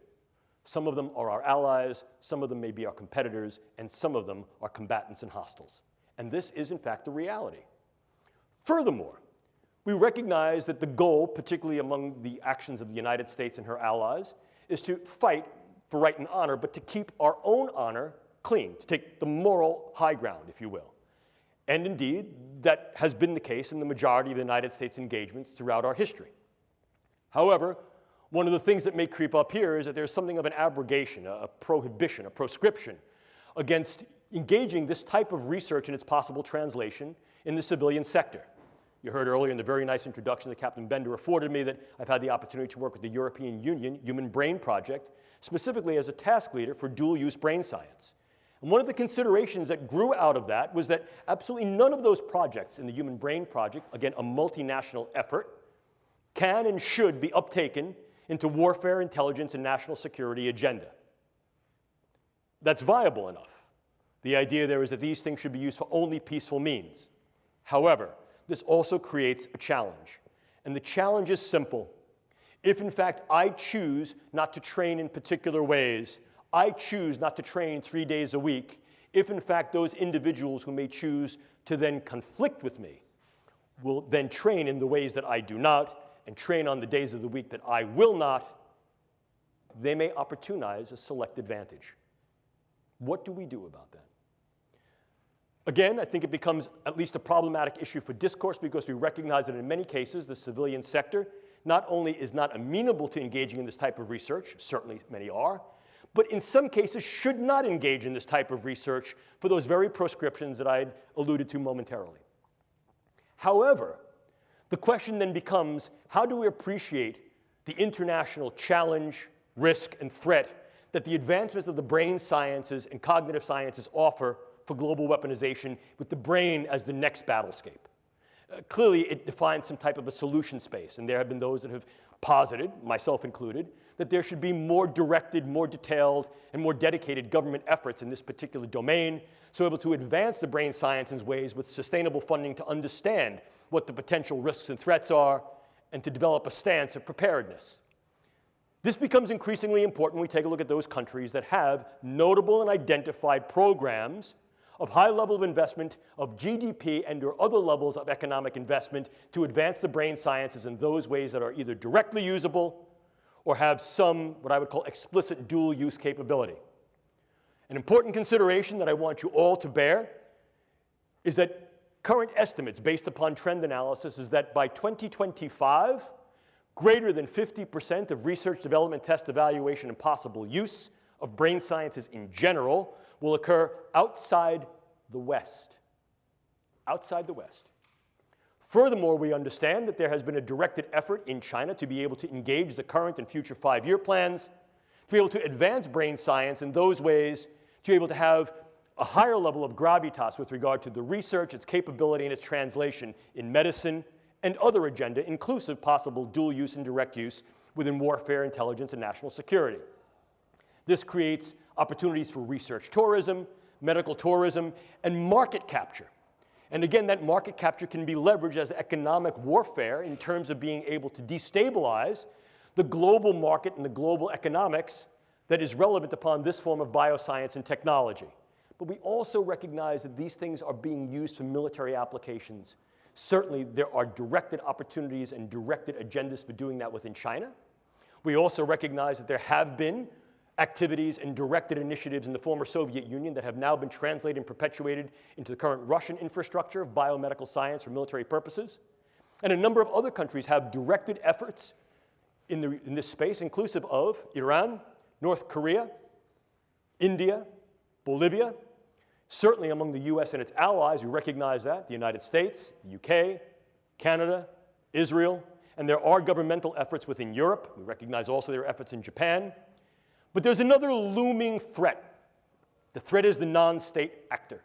Some of them are our allies, some of them may be our competitors, and some of them are combatants and hostiles. And this is, in fact, the reality. Furthermore, we recognize that the goal, particularly among the actions of the United States and her allies, is to fight for right and honor, but to keep our own honor clean, to take the moral high ground, if you will. And indeed, that has been the case in the majority of the United States engagements throughout our history. However, one of the things that may creep up here is that there's something of an abrogation, a prohibition, a proscription against engaging this type of research and its possible translation in the civilian sector. You heard earlier in the very nice introduction that Captain Bender afforded me that I've had the opportunity to work with the European Union Human Brain Project, specifically as a task leader for dual-use brain science. And one of the considerations that grew out of that was that absolutely none of those projects in the Human Brain Project, again, a multinational effort, can and should be uptaken into warfare, intelligence, and national security agenda. That's viable enough. The idea there is that these things should be used for only peaceful means. However, this also creates a challenge. And the challenge is simple. If, in fact, I choose not to train in particular ways, I choose not to train 3 days a week, if, in fact, those individuals who may choose to then conflict with me will then train in the ways that I do not and train on the days of the week that I will not, they may opportunize a select advantage. What do we do about that? Again, I think it becomes at least a problematic issue for discourse because we recognize that in many cases the civilian sector not only is not amenable to engaging in this type of research, certainly many are, but in some cases should not engage in this type of research for those very proscriptions that I alluded to momentarily. However, the question then becomes, how do we appreciate the international challenge, risk, and threat that the advancements of the brain sciences and cognitive sciences offer for global weaponization with the brain as the next battlescape? Clearly, it defines some type of a solution space, and there have been those that have posited, myself included, that there should be more directed, more detailed, and more dedicated government efforts in this particular domain, so able to advance the brain science in ways with sustainable funding to understand what the potential risks and threats are, and to develop a stance of preparedness. This becomes increasingly important when we take a look at those countries that have notable and identified programs of high level of investment of GDP and or other levels of economic investment to advance the brain sciences in those ways that are either directly usable or have some, what I would call, explicit dual use capability. An important consideration that I want you all to bear is that current estimates based upon trend analysis is that by 2025, greater than 50% of research, development, test, evaluation, and possible use of brain sciences in general will occur outside the West. Outside the West. Furthermore, we understand that there has been a directed effort in China to be able to engage the current and future 5-year plans, to be able to advance brain science in those ways, to be able to have a higher level of gravitas with regard to the research, its capability, and its translation in medicine and other agenda, inclusive possible dual use and direct use within warfare, intelligence, and national security. This creates opportunities for research tourism, medical tourism, and market capture. And again, that market capture can be leveraged as economic warfare in terms of being able to destabilize the global market and the global economics that is relevant upon this form of bioscience and technology. But we also recognize that these things are being used for military applications. Certainly, there are directed opportunities and directed agendas for doing that within China. We also recognize that there have been activities and directed initiatives in the former Soviet Union that have now been translated and perpetuated into the current Russian infrastructure of biomedical science for military purposes. And a number of other countries have directed efforts in this space, inclusive of Iran, North Korea, India, Bolivia. Certainly among the US and its allies, we recognize that, the United States, the UK, Canada, Israel, and there are governmental efforts within Europe. We recognize also there are efforts in Japan. But there's another looming threat. The threat is the non-state actor.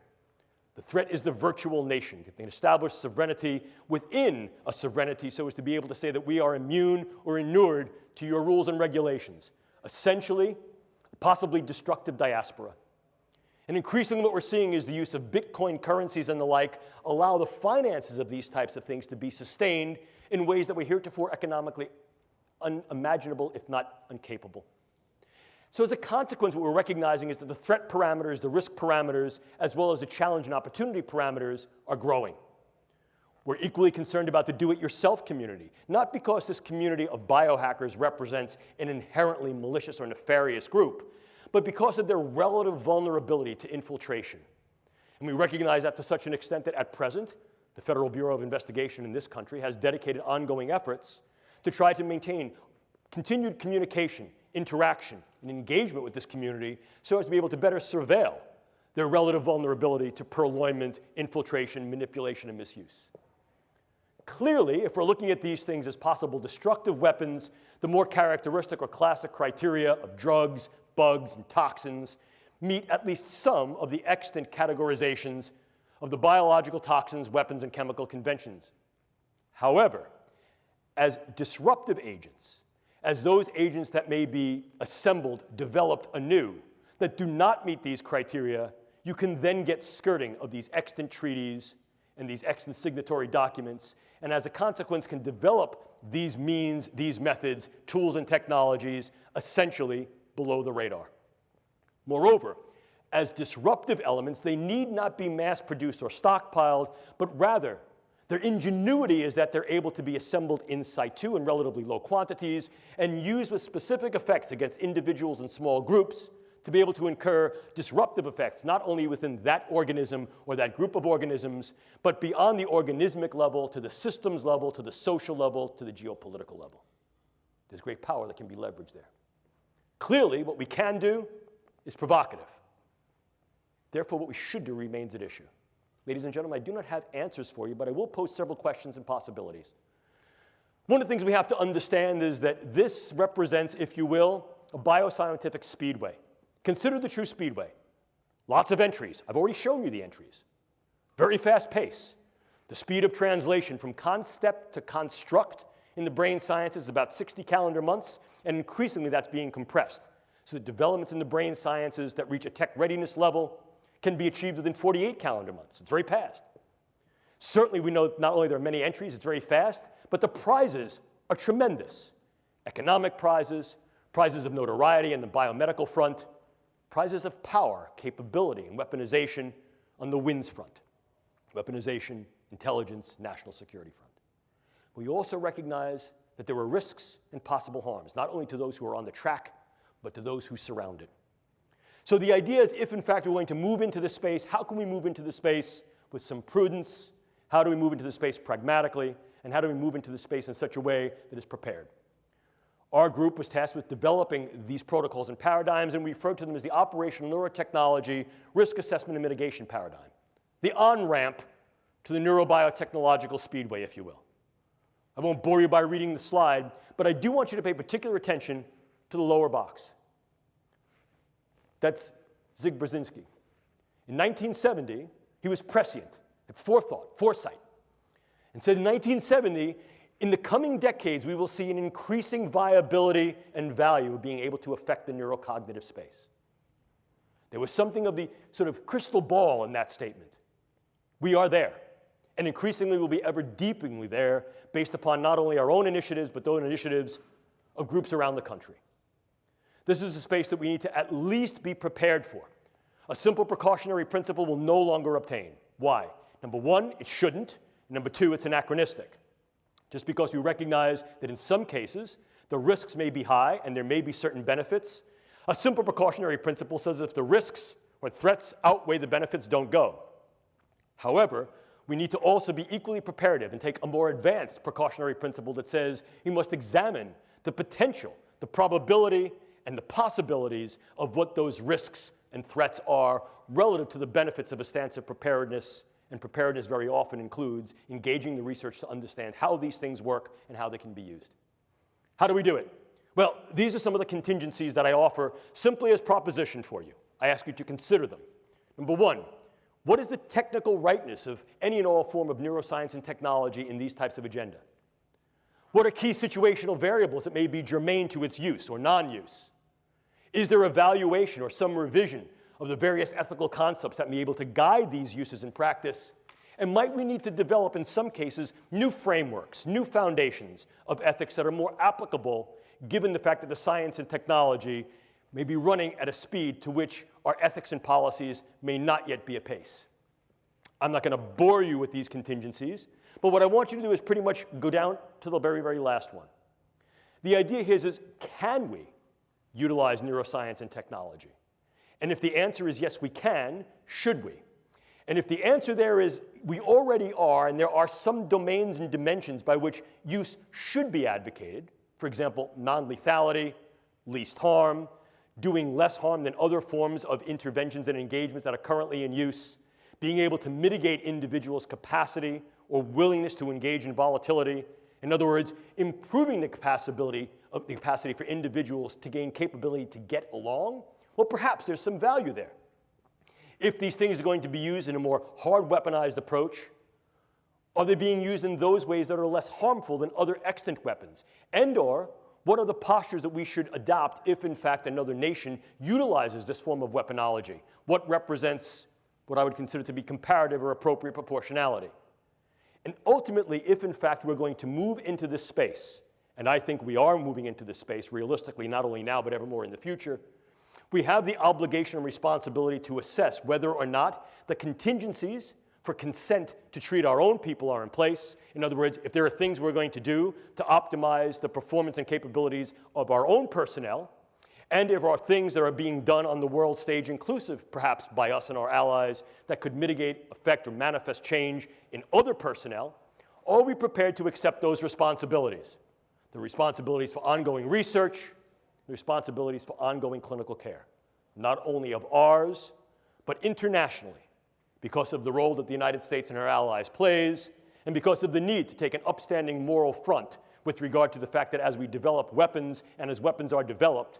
The threat is the virtual nation. They can establish sovereignty within a sovereignty so as to be able to say that we are immune or inured to your rules and regulations. Essentially, possibly destructive diaspora. And increasingly what we're seeing is the use of Bitcoin currencies and the like allow the finances of these types of things to be sustained in ways that were heretofore economically unimaginable, if not incapable. So as a consequence, what we're recognizing is that the threat parameters, the risk parameters, as well as the challenge and opportunity parameters are growing. We're equally concerned about the do-it-yourself community, not because this community of biohackers represents an inherently malicious or nefarious group, but because of their relative vulnerability to infiltration. And we recognize that to such an extent that at present, the Federal Bureau of Investigation in this country has dedicated ongoing efforts to try to maintain continued communication, interaction, and engagement with this community so as to be able to better surveil their relative vulnerability to purloinment, infiltration, manipulation, and misuse. Clearly, if we're looking at these things as possible destructive weapons, the more characteristic or classic criteria of drugs, bugs, and toxins meet at least some of the extant categorizations of the biological toxins, weapons, and chemical conventions. However, as disruptive agents, as those agents that may be assembled, developed anew, that do not meet these criteria, you can then get skirting of these extant treaties and these extant signatory documents, and as a consequence can develop these means, these methods, tools, and technologies essentially below the radar. Moreover, as disruptive elements, they need not be mass-produced or stockpiled, but rather their ingenuity is that they're able to be assembled in situ in relatively low quantities and used with specific effects against individuals and small groups to be able to incur disruptive effects, not only within that organism or that group of organisms, but beyond the organismic level, to the systems level, to the social level, to the geopolitical level. There's great power that can be leveraged there. Clearly, what we can do is provocative. Therefore, what we should do remains at issue. Ladies and gentlemen, I do not have answers for you, but I will pose several questions and possibilities. One of the things we have to understand is that this represents, if you will, a bioscientific speedway. Consider the true speedway. Lots of entries. I've already shown you the entries. Very fast pace. The speed of translation from concept to construct in the brain sciences is about 60 calendar months, and increasingly that's being compressed. So the developments in the brain sciences that reach a tech readiness level can be achieved within 48 calendar months. It's very fast. Certainly we know not only there are many entries, it's very fast, but the prizes are tremendous. Economic prizes, prizes of notoriety in the biomedical front, prizes of power, capability, and weaponization on the WINS front, weaponization, intelligence, national security front. We also recognize that there are risks and possible harms, not only to those who are on the track, but to those who surround it. So the idea is, if in fact we're going to move into this space, how can we move into this space with some prudence? How do we move into the space pragmatically? And how do we move into the space in such a way that is prepared? Our group was tasked with developing these protocols and paradigms, and we referred to them as the operational neurotechnology risk assessment and mitigation paradigm, the on-ramp to the neurobiotechnological speedway, if you will. I won't bore you by reading the slide, but I do want you to pay particular attention to the lower box. That's Zig Brzezinski. In 1970, he was prescient, had foresight, and said in 1970, in the coming decades, we will see an increasing viability and value of being able to affect the neurocognitive space. There was something of the sort of crystal ball in that statement. We are there, and increasingly will be ever deepeningly there based upon not only our own initiatives, but those initiatives of groups around the country. This is a space that we need to at least be prepared for. A simple precautionary principle will no longer obtain. Why? Number one, it shouldn't. Number two, it's anachronistic. Just because we recognize that in some cases the risks may be high and there may be certain benefits, a simple precautionary principle says if the risks or threats outweigh the benefits, don't go. However, we need to also be equally preparative and take a more advanced precautionary principle that says we must examine the potential, the probability, and the possibilities of what those risks and threats are relative to the benefits of a stance of preparedness. And preparedness very often includes engaging the research to understand how these things work and how they can be used. How do we do it? Well, these are some of the contingencies that I offer simply as proposition for you. I ask you to consider them. Number one, what is the technical rightness of any and all form of neuroscience and technology in these types of agenda? What are key situational variables that may be germane to its use or non-use? Is there evaluation or some revision of the various ethical concepts that may be able to guide these uses in practice? And might we need to develop, in some cases, new frameworks, new foundations of ethics that are more applicable, given the fact that the science and technology may be running at a speed to which our ethics and policies may not yet be apace? I'm not going to bore you with these contingencies, but what I want you to do is pretty much go down to the very, very last one. The idea here is can we utilize neuroscience and technology? And if the answer is yes, we can, should we? And if the answer there is we already are, and there are some domains and dimensions by which use should be advocated, for example, non-lethality, least harm, doing less harm than other forms of interventions and engagements that are currently in use, being able to mitigate individuals' capacity or willingness to engage in volatility. In other words, improving the capacity for individuals to gain capability to get along. Well, perhaps there's some value there. If these things are going to be used in a more hard weaponized approach, are they being used in those ways that are less harmful than other extant weapons? And/or what are the postures that we should adopt if, in fact, another nation utilizes this form of weaponology? What represents what I would consider to be comparative or appropriate proportionality? And ultimately, if, in fact, we're going to move into this space, and I think we are moving into this space realistically, not only now but ever more in the future, we have the obligation and responsibility to assess whether or not the contingencies for consent to treat our own people are in place. In other words, if there are things we're going to do to optimize the performance and capabilities of our own personnel, and if there are things that are being done on the world stage, inclusive perhaps by us and our allies, that could mitigate, affect, or manifest change in other personnel, are we prepared to accept those responsibilities? The responsibilities for ongoing research, the responsibilities for ongoing clinical care, not only of ours, but internationally, because of the role that the United States and our allies plays, and because of the need to take an upstanding moral front with regard to the fact that as we develop weapons, and as weapons are developed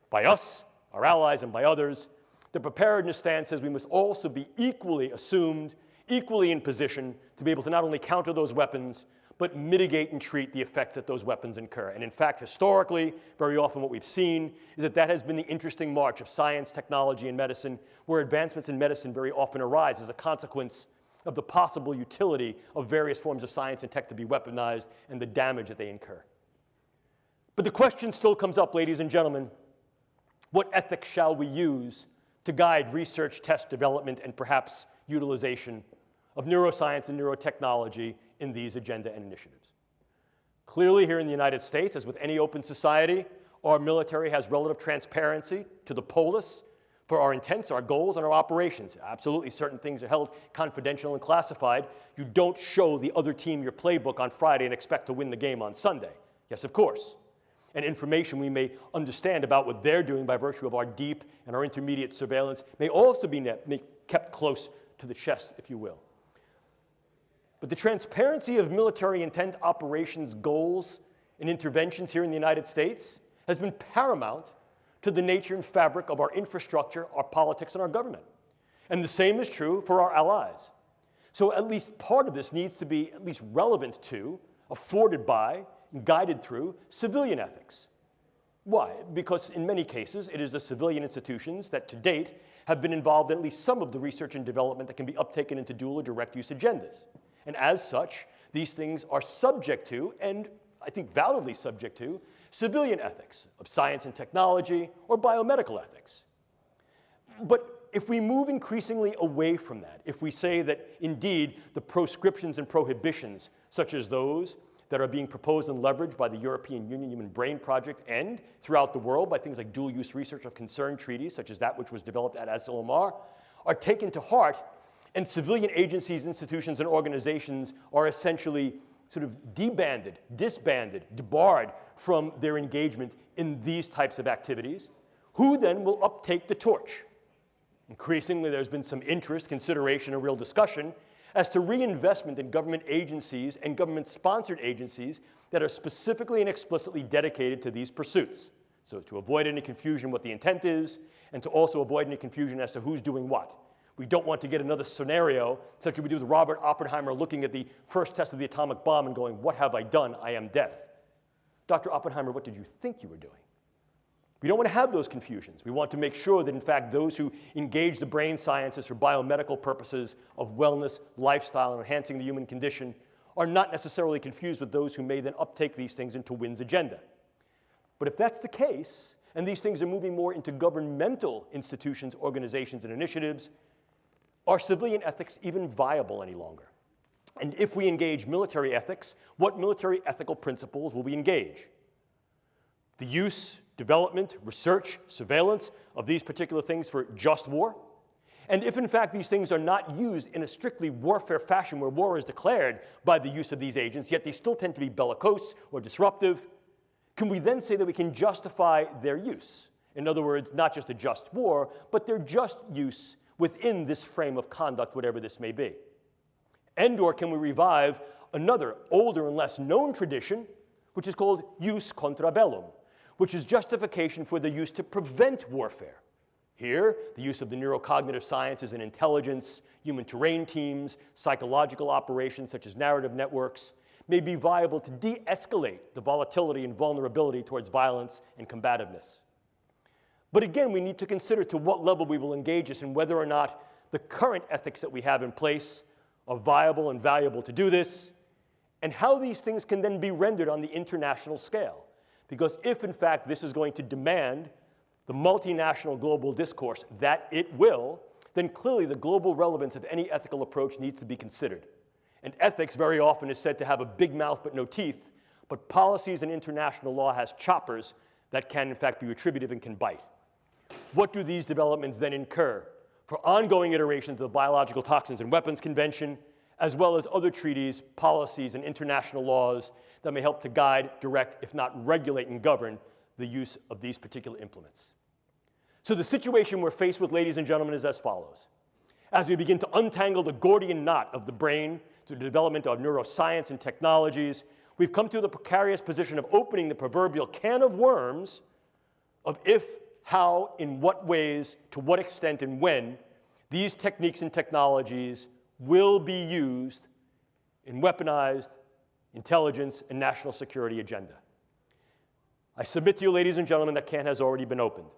by us, our allies, and by others, the preparedness stance says we must also be equally assumed, equally in position to be able to not only counter those weapons, but mitigate and treat the effects that those weapons incur. And in fact, historically, very often what we've seen is that that has been the interesting march of science, technology, and medicine, where advancements in medicine very often arise as a consequence of the possible utility of various forms of science and tech to be weaponized and the damage that they incur. But the question still comes up, ladies and gentlemen, what ethics shall we use to guide research, test, development, and perhaps utilization of neuroscience and neurotechnology in these agenda and initiatives. Clearly, here in the United States, as with any open society, our military has relative transparency to the polis for our intents, our goals, and our operations. Absolutely, certain things are held confidential and classified. You don't show the other team your playbook on Friday and expect to win the game on Sunday. Yes, of course. And information we may understand about what they're doing by virtue of our deep and our intermediate surveillance may also be kept close to the chest, if you will. But the transparency of military intent operations goals and interventions here in the United States has been paramount to the nature and fabric of our infrastructure, our politics, and our government. And the same is true for our allies. So at least part of this needs to be at least relevant to, afforded by, and guided through civilian ethics. Why? Because in many cases, it is the civilian institutions that to date have been involved in at least some of the research and development that can be uptaken into dual or direct use agendas. And as such, these things are subject to, and I think validly subject to, civilian ethics of science and technology or biomedical ethics. But if we move increasingly away from that, if we say that indeed the proscriptions and prohibitions, such as those that are being proposed and leveraged by the European Union Human Brain Project and throughout the world by things like dual-use research of concern treaties, such as that which was developed at Asilomar, are taken to heart, and civilian agencies, institutions, and organizations are essentially sort of debanded, disbanded, debarred from their engagement in these types of activities, who then will uptake the torch? Increasingly, there's been some interest, consideration, and real discussion as to reinvestment in government agencies and government-sponsored agencies that are specifically and explicitly dedicated to these pursuits. So to avoid any confusion what the intent is, and to also avoid any confusion as to who's doing what. We don't want to get another scenario, such as we do with Robert Oppenheimer looking at the first test of the atomic bomb and going, "What have I done? I am death." Dr. Oppenheimer, what did you think you were doing? We don't want to have those confusions. We want to make sure that, in fact, those who engage the brain sciences for biomedical purposes of wellness, lifestyle, and enhancing the human condition are not necessarily confused with those who may then uptake these things into WIN's agenda. But if that's the case, and these things are moving more into governmental institutions, organizations, and initiatives, are civilian ethics even viable any longer? And if we engage military ethics, what military ethical principles will we engage? The use, development, research, surveillance of these particular things for just war? And if in fact these things are not used in a strictly warfare fashion where war is declared by the use of these agents, yet they still tend to be bellicose or disruptive, can we then say that we can justify their use? In other words, not just a just war, but their just use within this frame of conduct, whatever this may be. And or can we revive another older and less known tradition, which is called jus contra bellum, which is justification for the use to prevent warfare. Here, the use of the neurocognitive sciences and intelligence, human terrain teams, psychological operations such as narrative networks, may be viable to de-escalate the volatility and vulnerability towards violence and combativeness. But again, we need to consider to what level we will engage this and whether or not the current ethics that we have in place are viable and valuable to do this, and how these things can then be rendered on the international scale. Because if, in fact, this is going to demand the multinational global discourse that it will, then clearly the global relevance of any ethical approach needs to be considered. And ethics very often is said to have a big mouth but no teeth, but policies and international law has choppers that can, in fact, be retributive and can bite. What do these developments then incur for ongoing iterations of the Biological Toxins and Weapons Convention, as well as other treaties, policies, and international laws that may help to guide, direct, if not regulate and govern the use of these particular implements? So the situation we're faced with, ladies and gentlemen, is as follows. As we begin to untangle the Gordian knot of the brain through the development of neuroscience and technologies, we've come to the precarious position of opening the proverbial can of worms of if, how, in what ways, to what extent, and when these techniques and technologies will be used in weaponized intelligence and national security agenda. I submit to you, ladies and gentlemen, that can has already been opened.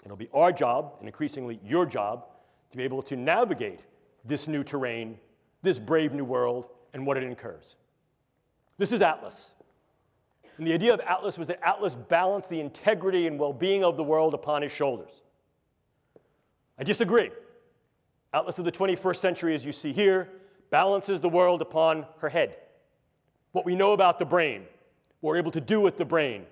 It'll be our job, and increasingly your job, to be able to navigate this new terrain, this brave new world, and what it incurs. This is Atlas. And the idea of Atlas was that Atlas balanced the integrity and well-being of the world upon his shoulders. I disagree. Atlas of the 21st century, as you see here, balances the world upon her head. What we know about the brain, what we're able to do with the brain,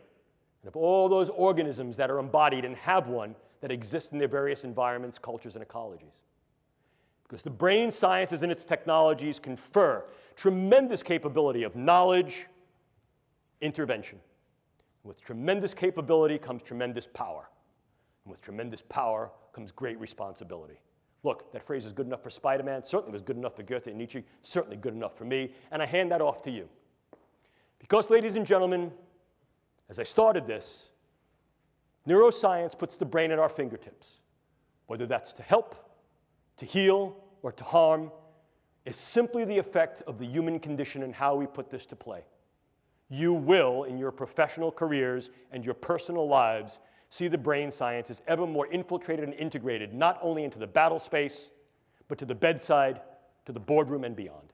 and of all those organisms that are embodied and have one that exist in their various environments, cultures, and ecologies. Because the brain sciences and its technologies confer tremendous capability of knowledge, intervention. With tremendous capability comes tremendous power. And with tremendous power comes great responsibility. Look, that phrase is good enough for Spider-Man, certainly was good enough for Goethe and Nietzsche, certainly good enough for me, and I hand that off to you. Because, ladies and gentlemen, as I started this, neuroscience puts the brain at our fingertips. Whether that's to help, to heal, or to harm, is simply the effect of the human condition and how we put this to play. You will, in your professional careers and your personal lives, see the brain sciences ever more infiltrated and integrated, not only into the battle space, but to the bedside, to the boardroom, and beyond.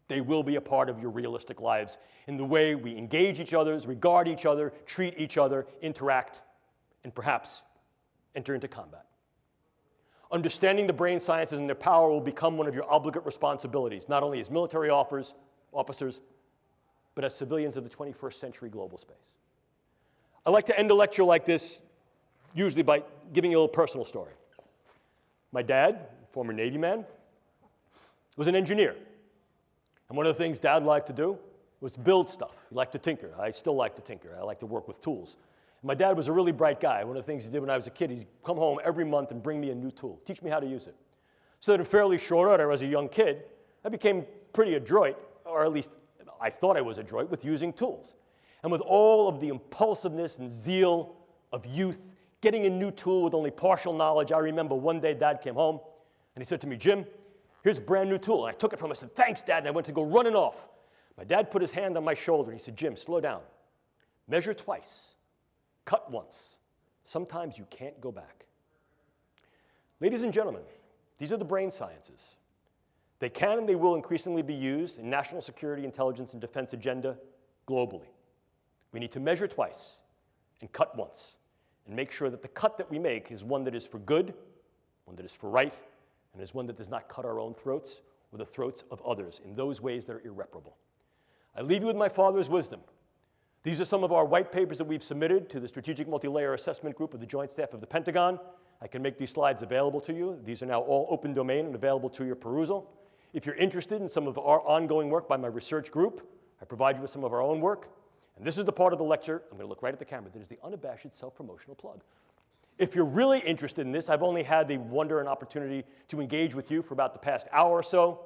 They will be a part of your realistic lives in the way we engage each other, regard each other, treat each other, interact, and perhaps enter into combat. Understanding the brain sciences and their power will become one of your obligate responsibilities, not only as military officers, but as civilians of the 21st century global space. I like to end a lecture like this, usually by giving you a little personal story. My dad, former Navy man, was an engineer. And one of the things Dad liked to do was build stuff. He liked to tinker. I still like to tinker. I like to work with tools. And my dad was a really bright guy. One of the things he did when I was a kid, he'd come home every month and bring me a new tool, teach me how to use it. So that in fairly short order, as a young kid, I became pretty adroit, or at least I thought I was adroit, with using tools. And with all of the impulsiveness and zeal of youth, getting a new tool with only partial knowledge, I remember one day Dad came home and he said to me, "Jim, here's a brand new tool." And I took it from him. I said, "Thanks, Dad," and I went to go running off. My dad put his hand on my shoulder and he said, "Jim, slow down. Measure twice. Cut once. Sometimes you can't go back." Ladies and gentlemen, these are the brain sciences. They can and they will increasingly be used in national security, intelligence, and defense agenda globally. We need to measure twice and cut once and make sure that the cut that we make is one that is for good, one that is for right, and is one that does not cut our own throats or the throats of others in those ways that are irreparable. I leave you with my father's wisdom. These are some of our white papers that we've submitted to the Strategic Multi-Layer Assessment Group of the Joint Staff of the Pentagon. I can make these slides available to you. These are now all open domain and available to your perusal. If you're interested in some of our ongoing work by my research group, I provide you with some of our own work. And this is the part of the lecture, I'm going to look right at the camera, that is the unabashed self-promotional plug. If you're really interested in this, I've only had the wonder and opportunity to engage with you for about the past hour or so.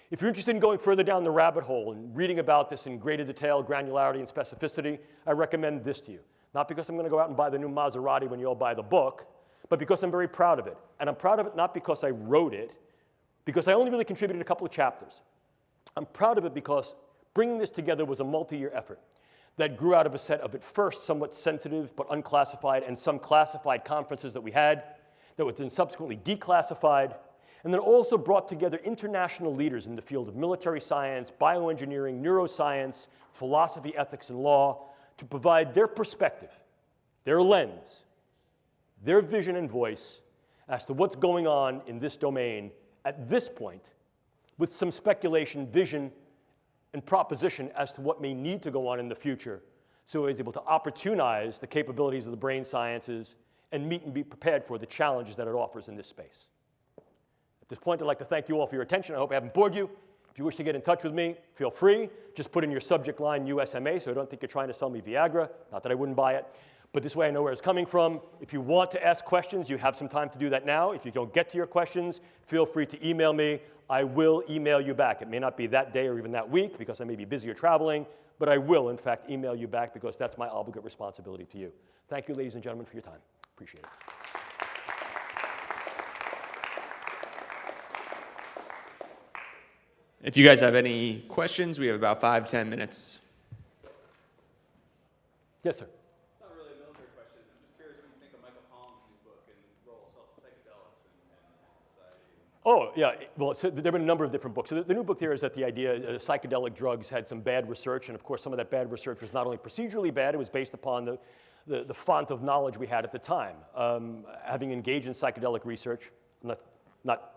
If you're interested in going further down the rabbit hole and reading about this in greater detail, granularity, and specificity, I recommend this to you. Not because I'm going to go out and buy the new Maserati when you all buy the book, but because I'm very proud of it. And I'm proud of it not because I wrote it, because I only really contributed a couple of chapters. I'm proud of it because bringing this together was a multi-year effort that grew out of a set of, at first, somewhat sensitive but unclassified and some classified conferences that we had that were then subsequently declassified, and then also brought together international leaders in the field of military science, bioengineering, neuroscience, philosophy, ethics, and law to provide their perspective, their lens, their vision and voice as to what's going on in this domain at this point, with some speculation, vision, and proposition as to what may need to go on in the future, so he's able to opportunize the capabilities of the brain sciences and meet and be prepared for the challenges that it offers in this space. At this point, I'd like to thank you all for your attention. I hope I haven't bored you. If you wish to get in touch with me, feel free. Just put in your subject line USMA, so I don't think you're trying to sell me Viagra. Not that I wouldn't buy it, but this way I know where it's coming from. If you want to ask questions, you have some time to do that now. If you don't get to your questions, feel free to email me. I will email you back. It may not be that day or even that week because I may be busy or traveling, but I will, in fact, email you back because that's my obligate responsibility to you. Thank you, ladies and gentlemen, for your time. Appreciate it. If you guys have any questions, we have about 5-10 minutes. Yes, sir. It's not really a military question. I'm just curious what you think of Michael Pollan's new book and the role of psychedelics in society. Oh, yeah. Well, so there have been a number of different books. So the new book there is that the idea psychedelic drugs had some bad research, and of course some of that bad research was not only procedurally bad, it was based upon the font of knowledge we had at the time. Having engaged in psychedelic research, not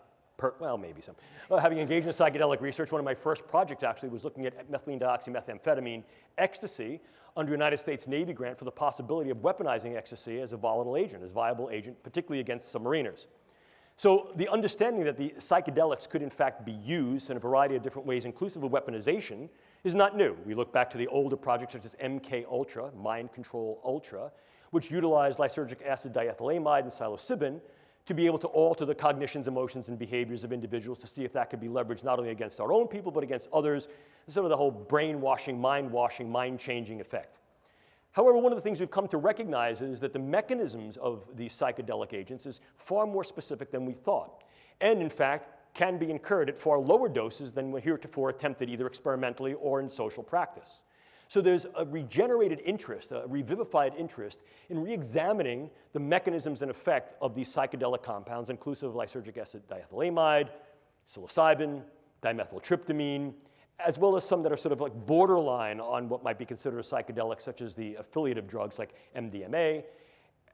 well, maybe some. Having engaged in psychedelic research, one of my first projects actually was looking at methylene dioxymethamphetamine ecstasy under a United States Navy grant for the possibility of weaponizing ecstasy as a volatile agent, as a viable agent, particularly against submariners. So the understanding that the psychedelics could in fact be used in a variety of different ways, inclusive of weaponization, is not new. We look back to the older projects such as MK Ultra, Mind Control Ultra, which utilized lysergic acid diethylamide and psilocybin to be able to alter the cognitions, emotions, and behaviors of individuals to see if that could be leveraged not only against our own people, but against others, some of the whole brainwashing, mind-changing effect. However, one of the things we've come to recognize is that the mechanisms of these psychedelic agents is far more specific than we thought, and in fact, can be incurred at far lower doses than were heretofore attempted either experimentally or in social practice. So there's a regenerated interest, a revivified interest in re-examining the mechanisms and effect of these psychedelic compounds, inclusive of lysergic acid diethylamide, psilocybin, dimethyltryptamine, as well as some that are sort of like borderline on what might be considered a psychedelic, such as the affiliative drugs like MDMA,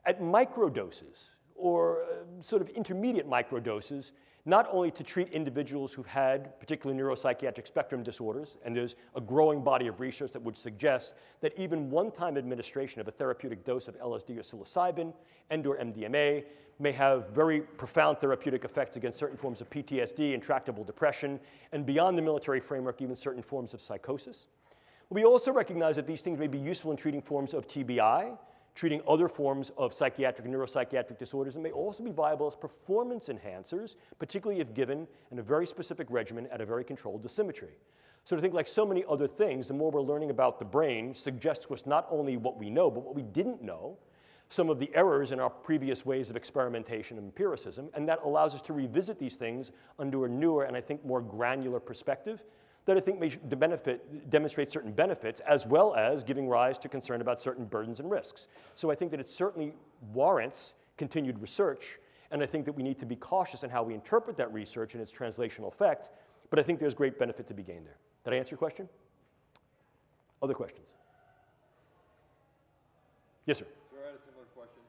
at microdoses or sort of intermediate microdoses, not only to treat individuals who've had particularly neuropsychiatric spectrum disorders, and there's a growing body of research that would suggest that even one-time administration of a therapeutic dose of LSD or psilocybin and or MDMA may have very profound therapeutic effects against certain forms of PTSD, intractable depression, and beyond the military framework, even certain forms of psychosis. We also recognize that these things may be useful in treating forms of TBI, treating other forms of psychiatric and neuropsychiatric disorders, and may also be viable as performance enhancers, particularly if given in a very specific regimen at a very controlled dosimetry. So to think like so many other things, the more we're learning about the brain suggests to us not only what we know, but what we didn't know, some of the errors in our previous ways of experimentation and empiricism, and that allows us to revisit these things under a newer and I think more granular perspective that I think may demonstrate certain benefits, as well as giving rise to concern about certain burdens and risks. So I think that it certainly warrants continued research, and I think that we need to be cautious in how we interpret that research and its translational effect, but I think there's great benefit to be gained there. Did I answer your question? Other questions? Yes, sir. So I had a similar question.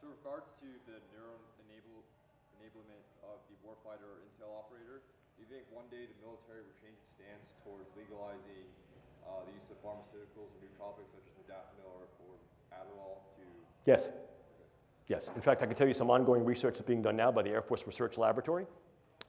So in regards to the neuron enablement of the warfighter or intel operator, do you think one day the military will change its stance towards legalizing the use of pharmaceuticals or nootropics such as modafinil or Adderall to... Yes. Yes. In fact, I can tell you some ongoing research that's being done now by the Air Force Research Laboratory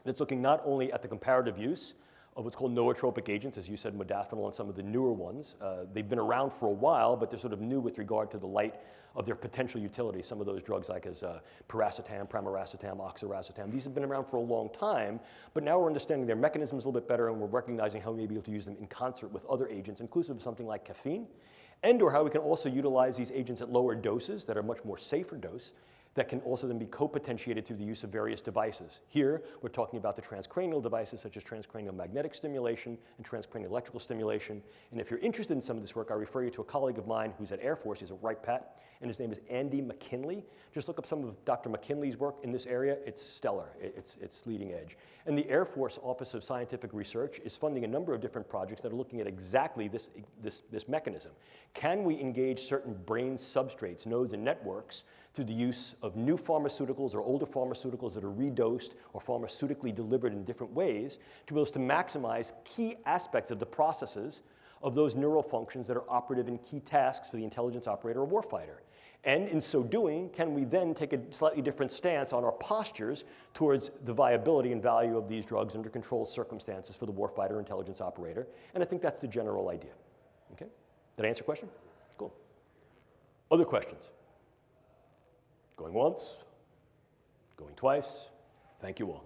that's looking not only at the comparative use of what's called nootropic agents, as you said, modafinil and some of the newer ones. They've been around for a while, but they're sort of new with regard to the light of their potential utility. Some of those drugs like as piracetam, pramiracetam, oxiracetam, these have been around for a long time, but now we're understanding their mechanisms a little bit better, and we're recognizing how we may be able to use them in concert with other agents, inclusive of something like caffeine, and or how we can also utilize these agents at lower doses that are much more safer dose, that can also then be co-potentiated through the use of various devices. Here, we're talking about the transcranial devices such as transcranial magnetic stimulation and transcranial electrical stimulation. And if you're interested in some of this work, I refer you to a colleague of mine who's at Air Force. He's a Wright Pat, and his name is Andy McKinley. Just look up some of Dr. McKinley's work in this area. It's stellar. It's leading edge. And the Air Force Office of Scientific Research is funding a number of different projects that are looking at exactly this mechanism. Can we engage certain brain substrates, nodes, and networks through the use of new pharmaceuticals or older pharmaceuticals that are redosed or pharmaceutically delivered in different ways to be able to maximize key aspects of the processes of those neural functions that are operative in key tasks for the intelligence operator or warfighter. And in so doing, can we then take a slightly different stance on our postures towards the viability and value of these drugs under controlled circumstances for the warfighter or intelligence operator? And I think that's the general idea. Okay? Did I answer your question? Cool. Other questions? Going once, going twice. Thank you all.